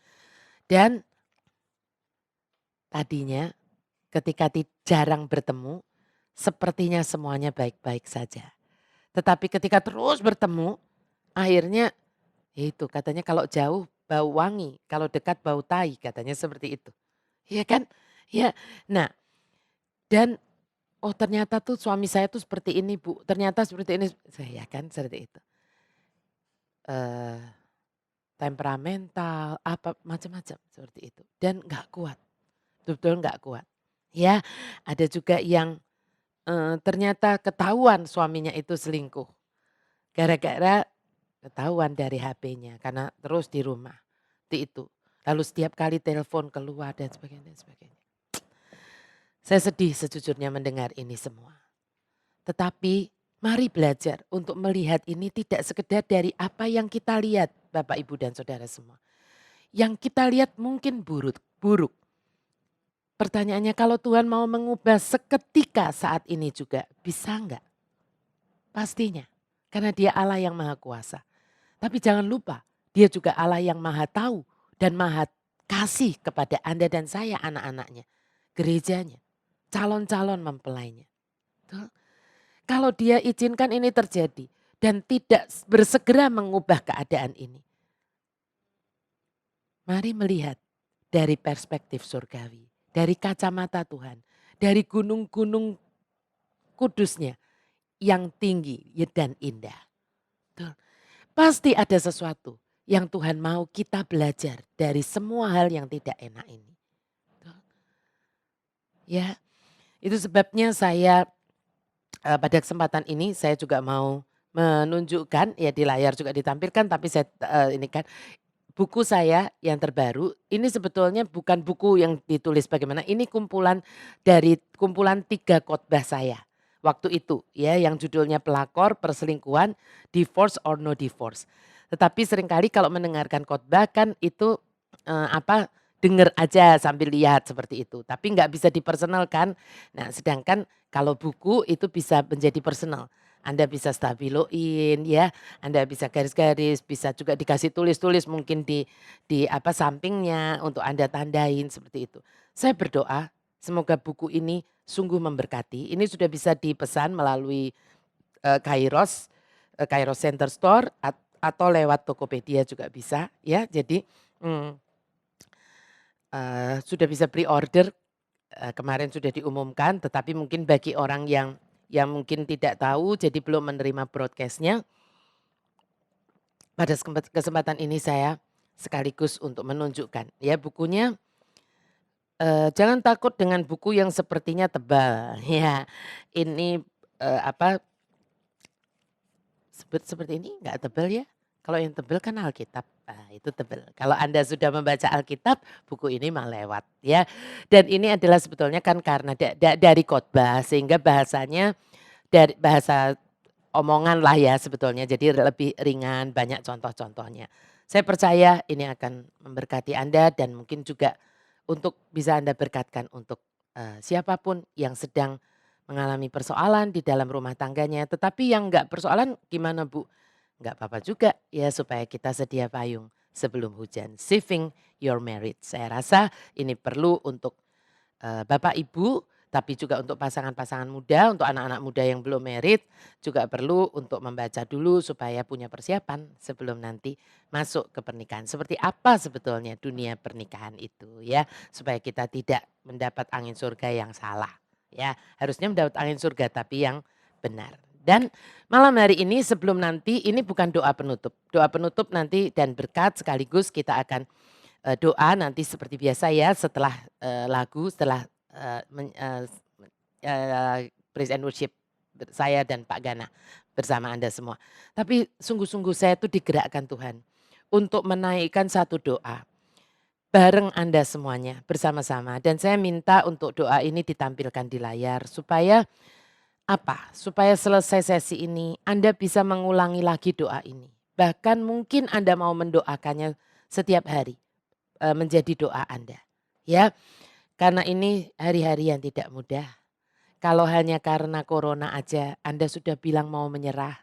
Dan tadinya ketika jarang bertemu sepertinya semuanya baik-baik saja. Tetapi ketika terus bertemu akhirnya itu katanya kalau jauh bau wangi, kalau dekat bau tai katanya seperti itu. Iya kan? Ya. Nah, dan oh ternyata tuh suami saya tuh seperti ini Bu, ternyata seperti ini. Saya kan seperti itu. Temperamental, apa macam-macam seperti itu. Dan gak kuat, betul-betul gak kuat. Ya, ada juga yang ternyata ketahuan suaminya itu selingkuh. Gara-gara ketahuan dari HP-nya karena terus di rumah. Itu. Lalu setiap kali telepon keluar dan sebagainya dan sebagainya. Saya sedih sejujurnya mendengar ini semua. Tetapi mari belajar untuk melihat ini tidak sekedar dari apa yang kita lihat Bapak Ibu dan Saudara semua. Yang kita lihat mungkin buruk. Pertanyaannya kalau Tuhan mau mengubah seketika saat ini juga bisa enggak? Pastinya. Karena dia Allah yang maha kuasa. Tapi jangan lupa dia juga Allah yang maha tahu dan maha kasih kepada Anda dan saya anak-anaknya. Gerejanya, calon-calon mempelainya. Tuh. Kalau dia izinkan ini terjadi dan tidak bersegera mengubah keadaan ini. Mari melihat dari perspektif surgawi, dari kacamata Tuhan, dari gunung-gunung kudusnya yang tinggi dan indah. Tuh. Pasti ada sesuatu yang Tuhan mau kita belajar dari semua hal yang tidak enak ini. Tuh. Ya, itu sebabnya saya pada kesempatan ini saya juga mau menunjukkan ya di layar juga ditampilkan tapi saya ini kan buku saya yang terbaru ini sebetulnya bukan buku yang ditulis bagaimana ini kumpulan 3 khotbah saya waktu itu ya yang judulnya pelakor, perselingkuhan, divorce or no divorce. Tetapi seringkali kalau mendengarkan khotbah kan itu dengar aja sambil lihat seperti itu. Tapi nggak bisa dipersonalkan. Nah sedangkan kalau buku itu bisa menjadi personal. Anda bisa stabiloin ya, Anda bisa garis-garis, bisa juga dikasih tulis-tulis mungkin di sampingnya untuk Anda tandain seperti itu. Saya berdoa semoga buku ini sungguh memberkati. Ini sudah bisa dipesan melalui Kairos Center Store atau lewat Tokopedia juga bisa ya. Jadi sudah bisa pre-order kemarin sudah diumumkan, tetapi mungkin bagi orang yang mungkin tidak tahu jadi belum menerima broadcast-nya. Pada kesempatan ini saya sekaligus untuk menunjukkan ya bukunya. Jangan takut dengan buku yang sepertinya tebal ya. Ini, apa, seperti ini nggak tebal ya. Kalau yang tebal kan Alkitab, itu tebal. Kalau Anda sudah membaca Alkitab, buku ini mah lewat ya. Dan ini adalah sebetulnya kan karena dari khotbah sehingga bahasanya dari bahasa omongan lah ya sebetulnya. Jadi lebih ringan, banyak contoh-contohnya. Saya percaya ini akan memberkati Anda dan mungkin juga untuk bisa Anda berkatkan untuk, siapapun yang sedang mengalami persoalan di dalam rumah tangganya. Tetapi yang enggak persoalan gimana Bu? Enggak apa-apa juga ya supaya kita sedia payung sebelum hujan. Saving your marriage. Saya rasa ini perlu untuk, Bapak Ibu, tapi juga untuk pasangan-pasangan muda, untuk anak-anak muda yang belum married, juga perlu untuk membaca dulu supaya punya persiapan sebelum nanti masuk ke pernikahan. Seperti apa sebetulnya dunia pernikahan itu ya, supaya kita tidak mendapat angin surga yang salah ya. Harusnya mendapat angin surga tapi yang benar. Dan malam hari ini sebelum nanti ini bukan doa penutup. Doa penutup nanti dan berkat sekaligus kita akan doa nanti seperti biasa ya setelah, lagu, setelah, praise and worship saya dan Pak Gana bersama Anda semua. Tapi sungguh-sungguh saya tuh digerakkan Tuhan untuk menaikkan satu doa bareng Anda semuanya bersama-sama dan saya minta untuk doa ini ditampilkan di layar supaya apa? Supaya selesai sesi ini Anda bisa mengulangi lagi doa ini. Bahkan mungkin Anda mau mendoakannya setiap hari. Menjadi doa Anda. Ya, karena ini hari-hari yang tidak mudah. Kalau hanya karena corona aja Anda sudah bilang mau menyerah.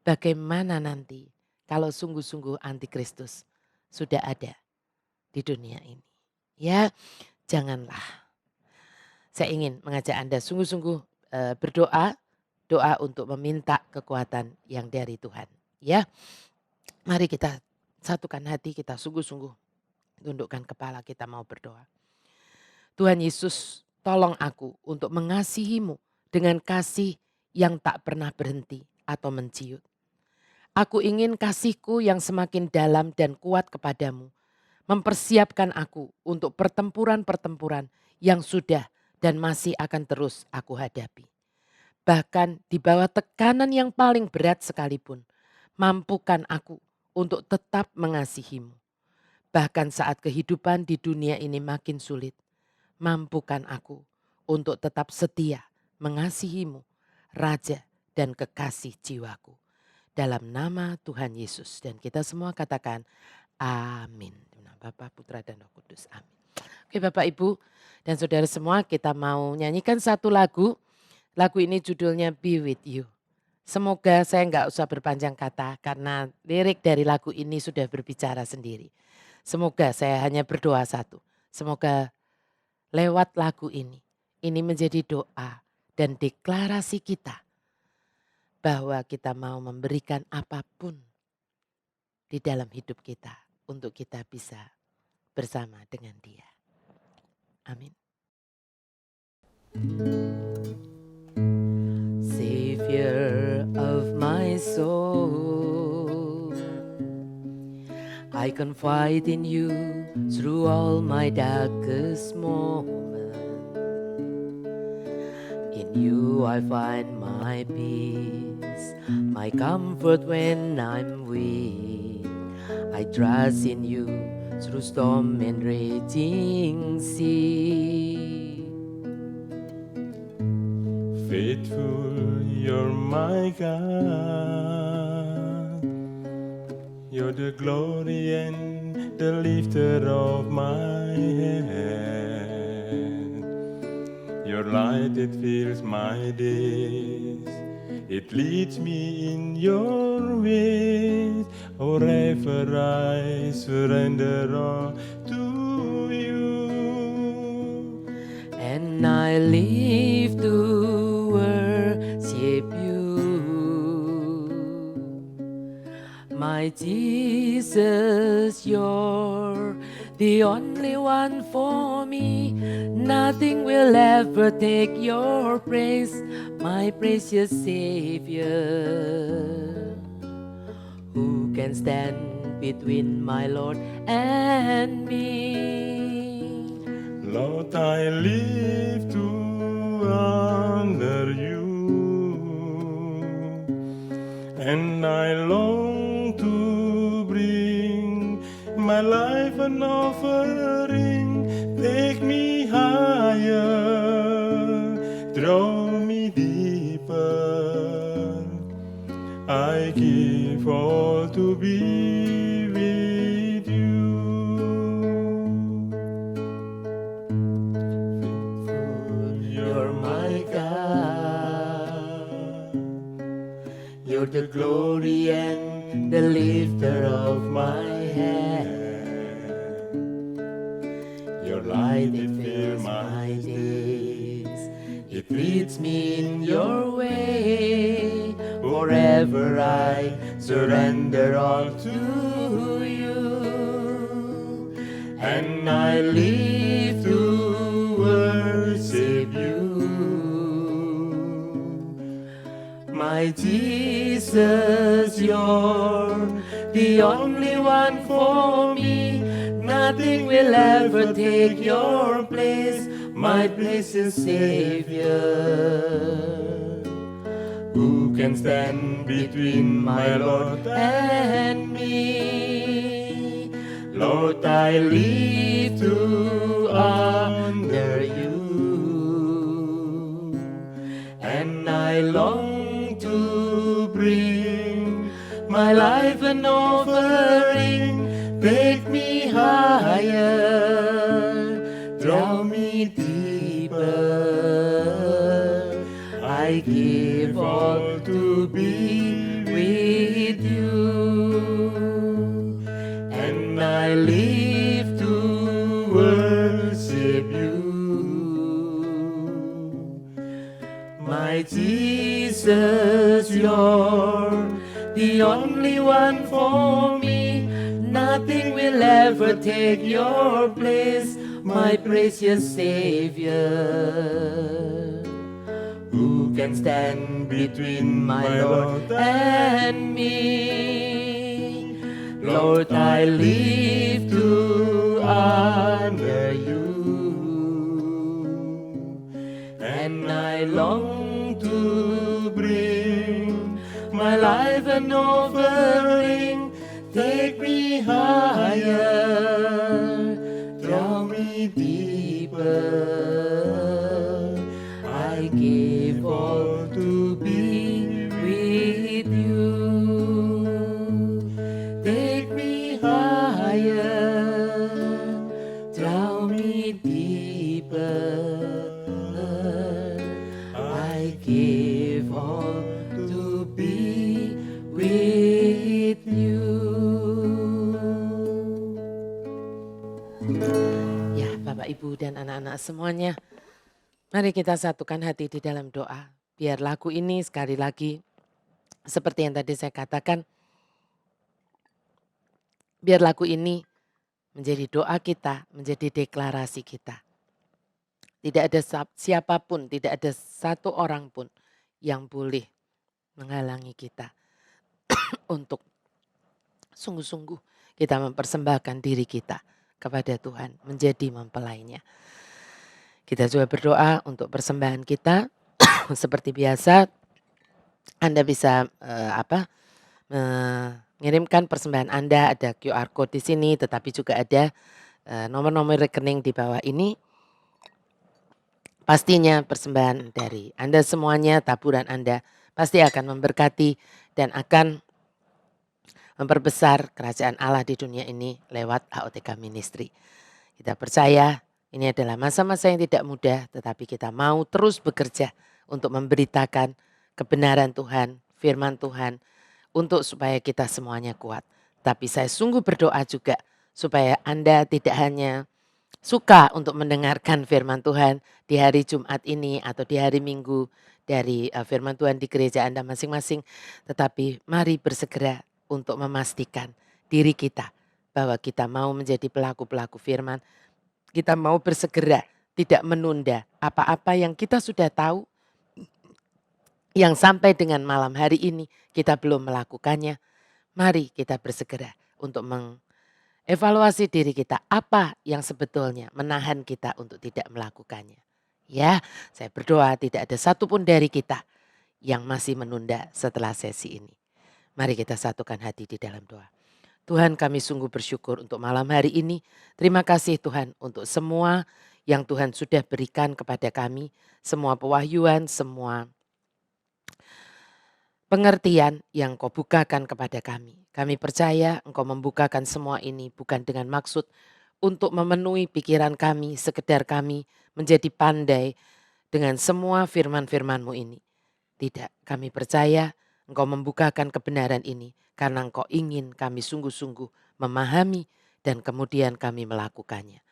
Bagaimana nanti kalau sungguh-sungguh antikristus sudah ada di dunia ini. Ya, janganlah. Saya ingin mengajak Anda sungguh-sungguh berdoa. Doa untuk meminta kekuatan yang dari Tuhan. Ya, mari kita satukan hati kita sungguh-sungguh. Tundukkan kepala kita mau berdoa. Tuhan Yesus tolong aku untuk mengasihimu dengan kasih yang tak pernah berhenti atau menciut. Aku ingin kasihku yang semakin dalam dan kuat kepadamu. Mempersiapkan aku untuk pertempuran-pertempuran yang sudah dan masih akan terus aku hadapi. Bahkan di bawah tekanan yang paling berat sekalipun. Mampukan aku untuk tetap mengasihimu. Bahkan saat kehidupan di dunia ini makin sulit, mampukan aku untuk tetap setia mengasihimu, Raja dan kekasih jiwaku. Dalam nama Tuhan Yesus dan kita semua katakan amin. Bapa, Putra dan Roh Kudus, amin. Oke Bapak Ibu dan saudara semua kita mau nyanyikan satu lagu. Lagu ini judulnya Be With You. Semoga saya nggak usah berpanjang kata karena lirik dari lagu ini sudah berbicara sendiri. Semoga saya hanya berdoa satu. Semoga lewat lagu ini menjadi doa dan deklarasi kita bahwa kita mau memberikan apapun di dalam hidup kita untuk kita bisa bersama dengan Dia. Amin. Savior of my soul, I confide in you through all my darkest moments. In you I find my peace, my comfort when I'm weak. I trust in you through storm and raging sea. Faithful, you're my God. You're the glory and the lifter of my head. Your light, it fills my days. It leads me in your ways. Forever I surrender all to you. And I live to worship you. My Jesus, you're the only one for me. Nothing will ever take your praise, my precious Savior. Who can stand between my Lord and me. Lord, I live to honor you, and I long to bring my life an offering. Take me higher, draw me deeper. I give all to be with you. You're my God. You're the glory and the lifter of my head. Your light it fills my days. It leads me in your way. Forever I surrender all to you, and I live to worship you. My Jesus, you're the only one for me. Nothing will ever take your place, my precious Savior. Who can stand between my Lord and me? Lord, I live to honor you, and I long to bring my life an offering. Take me higher, draw me deeper. I give all to be with you, and I live to worship you. My Jesus, you're the only one for me. Nothing will ever take your place, my precious Savior. Who can stand between my Lord and me? Lord, I live to honor you, and I long to bring my life an offering. Take me higher, draw me deeper. I give all to be with you. Take me higher, draw me deeper. I give all to be with you. Ya, Bapak, Ibu, dan anak-anak semuanya, mari kita satukan hati di dalam doa. Biar lagu ini sekali lagi, seperti yang tadi saya katakan, biar lagu ini menjadi doa kita, menjadi deklarasi kita. Tidak ada siapapun, tidak ada satu orang pun yang boleh menghalangi kita untuk sungguh-sungguh kita mempersembahkan diri kita kepada Tuhan, menjadi mempelainya. Kita juga berdoa untuk persembahan kita. Seperti biasa, Anda bisa mengirimkan persembahan Anda, ada QR code di sini, tetapi juga ada nomor-nomor rekening di bawah ini. Pastinya persembahan dari Anda semuanya, taburan Anda pasti akan memberkati dan akan memperbesar kerajaan Allah di dunia ini lewat AOTK Ministry. Kita percaya ini adalah masa-masa yang tidak mudah, tetapi kita mau terus bekerja untuk memberitakan kebenaran Tuhan, firman Tuhan, untuk supaya kita semuanya kuat. Tapi saya sungguh berdoa juga supaya Anda tidak hanya suka untuk mendengarkan firman Tuhan di hari Jumat ini atau di hari Minggu dari firman Tuhan di gereja Anda masing-masing, tetapi mari bersegera untuk memastikan diri kita bahwa kita mau menjadi pelaku-pelaku firman. Kita mau bersegera, tidak menunda apa-apa yang kita sudah tahu, yang sampai dengan malam hari ini kita belum melakukannya. Mari kita bersegera untuk mengevaluasi diri kita, apa yang sebetulnya menahan kita untuk tidak melakukannya. Ya, saya berdoa tidak ada satupun dari kita yang masih menunda setelah sesi ini. Mari kita satukan hati di dalam doa. Tuhan, kami sungguh bersyukur untuk malam hari ini. Terima kasih Tuhan untuk semua yang Tuhan sudah berikan kepada kami. Semua pewahyuan, semua pengertian yang Kau bukakan kepada kami. Kami percaya Engkau membukakan semua ini bukan dengan maksud untuk memenuhi pikiran kami, sekedar kami menjadi pandai dengan semua firman-firman-Mu ini. Tidak, kami percaya Engkau membukakan kebenaran ini karena Engkau ingin kami sungguh-sungguh memahami dan kemudian kami melakukannya.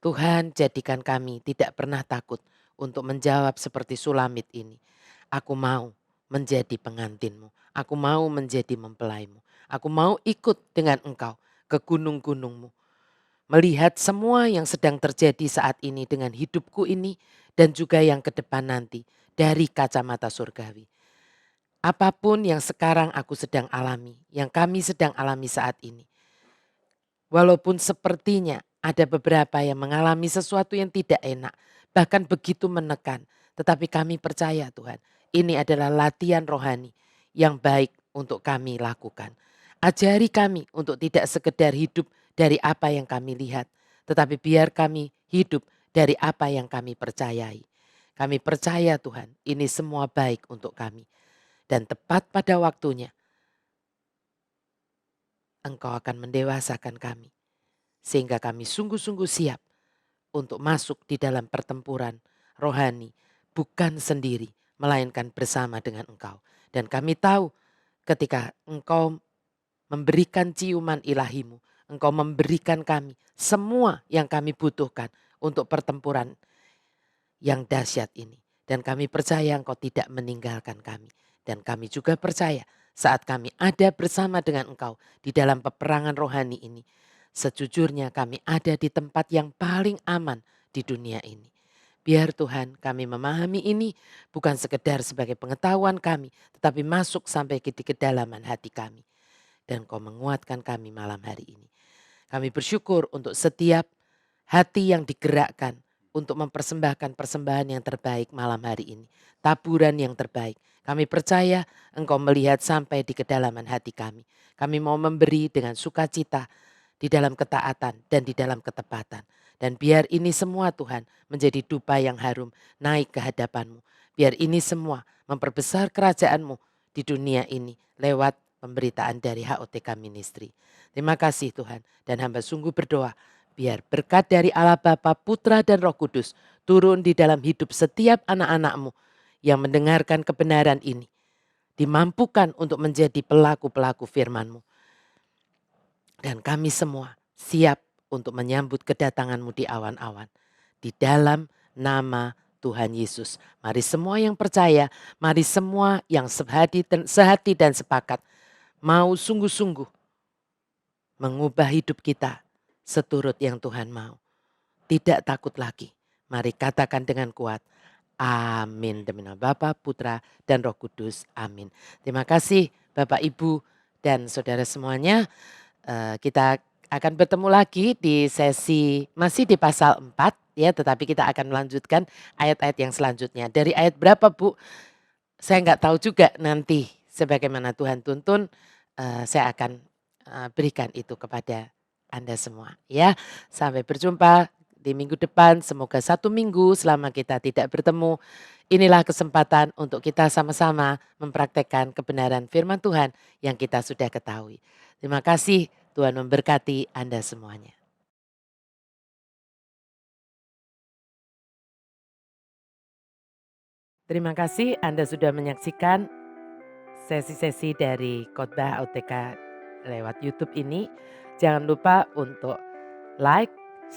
Tuhan, jadikan kami tidak pernah takut untuk menjawab seperti Sulamit ini. Aku mau menjadi pengantin-Mu. Aku mau menjadi mempelai-Mu. Aku mau ikut dengan Engkau ke gunung-gunung-Mu. Melihat semua yang sedang terjadi saat ini dengan hidupku ini dan juga yang ke depan nanti dari kacamata surgawi. Apapun yang sekarang aku sedang alami, yang kami sedang alami saat ini. Walaupun sepertinya ada beberapa yang mengalami sesuatu yang tidak enak, bahkan begitu menekan. Tetapi kami percaya Tuhan, ini adalah latihan rohani yang baik untuk kami lakukan. Ajari kami untuk tidak sekedar hidup dari apa yang kami lihat, tetapi biar kami hidup dari apa yang kami percayai. Kami percaya Tuhan, ini semua baik untuk kami. Dan tepat pada waktunya, Engkau akan mendewasakan kami. Sehingga kami sungguh-sungguh siap untuk masuk di dalam pertempuran rohani. Bukan sendiri, melainkan bersama dengan Engkau. Dan kami tahu ketika Engkau memberikan ciuman ilahi-Mu, Engkau memberikan kami semua yang kami butuhkan untuk pertempuran yang dahsyat ini. Dan kami percaya Engkau tidak meninggalkan kami. Dan kami juga percaya saat kami ada bersama dengan Engkau di dalam peperangan rohani ini, sejujurnya kami ada di tempat yang paling aman di dunia ini. Biar Tuhan kami memahami ini bukan sekedar sebagai pengetahuan kami, tetapi masuk sampai di kedalaman hati kami. Dan Kau menguatkan kami malam hari ini. Kami bersyukur untuk setiap hati yang digerakkan untuk mempersembahkan persembahan yang terbaik malam hari ini. Taburan yang terbaik. Kami percaya Engkau melihat sampai di kedalaman hati kami. Kami mau memberi dengan sukacita di dalam ketaatan dan di dalam ketepatan. Dan biar ini semua Tuhan menjadi dupa yang harum naik ke hadapan-Mu. Biar ini semua memperbesar kerajaan-Mu di dunia ini lewat pemberitaan dari HOTK Ministry. Terima kasih Tuhan, dan hamba sungguh berdoa biar berkat dari Allah Bapa, Putra dan Roh Kudus turun di dalam hidup setiap anak-anak-Mu yang mendengarkan kebenaran ini. Dimampukan untuk menjadi pelaku-pelaku firman-Mu. Dan kami semua siap untuk menyambut kedatangan-Mu di awan-awan. Di dalam nama Tuhan Yesus. Mari semua yang percaya, mari semua yang sehati dan sepakat mau sungguh-sungguh mengubah hidup kita seturut yang Tuhan mau. Tidak takut lagi. Mari katakan dengan kuat. Amin. Demi nama Bapa, Putra, dan Roh Kudus. Amin. Terima kasih Bapak, Ibu, dan saudara semuanya. Kita akan bertemu lagi di sesi masih di pasal 4 ya. Tetapi kita akan melanjutkan ayat-ayat yang selanjutnya. Dari ayat berapa Bu? Saya nggak tahu juga nanti sebagaimana Tuhan tuntun. Saya akan berikan itu kepada Anda semua ya. Sampai berjumpa di minggu depan. Semoga 1 minggu selama kita tidak bertemu, inilah kesempatan untuk kita sama-sama mempraktekkan kebenaran firman Tuhan yang kita sudah ketahui. Terima kasih, Tuhan memberkati Anda semuanya. Terima kasih Anda sudah menyaksikan sesi-sesi dari khotbah OTK lewat YouTube ini. Jangan lupa untuk like,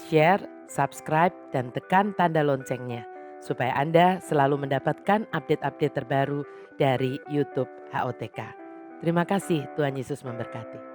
share, subscribe, dan tekan tanda loncengnya supaya Anda selalu mendapatkan update-update terbaru dari YouTube HOTK. Terima kasih, Tuhan Yesus memberkati.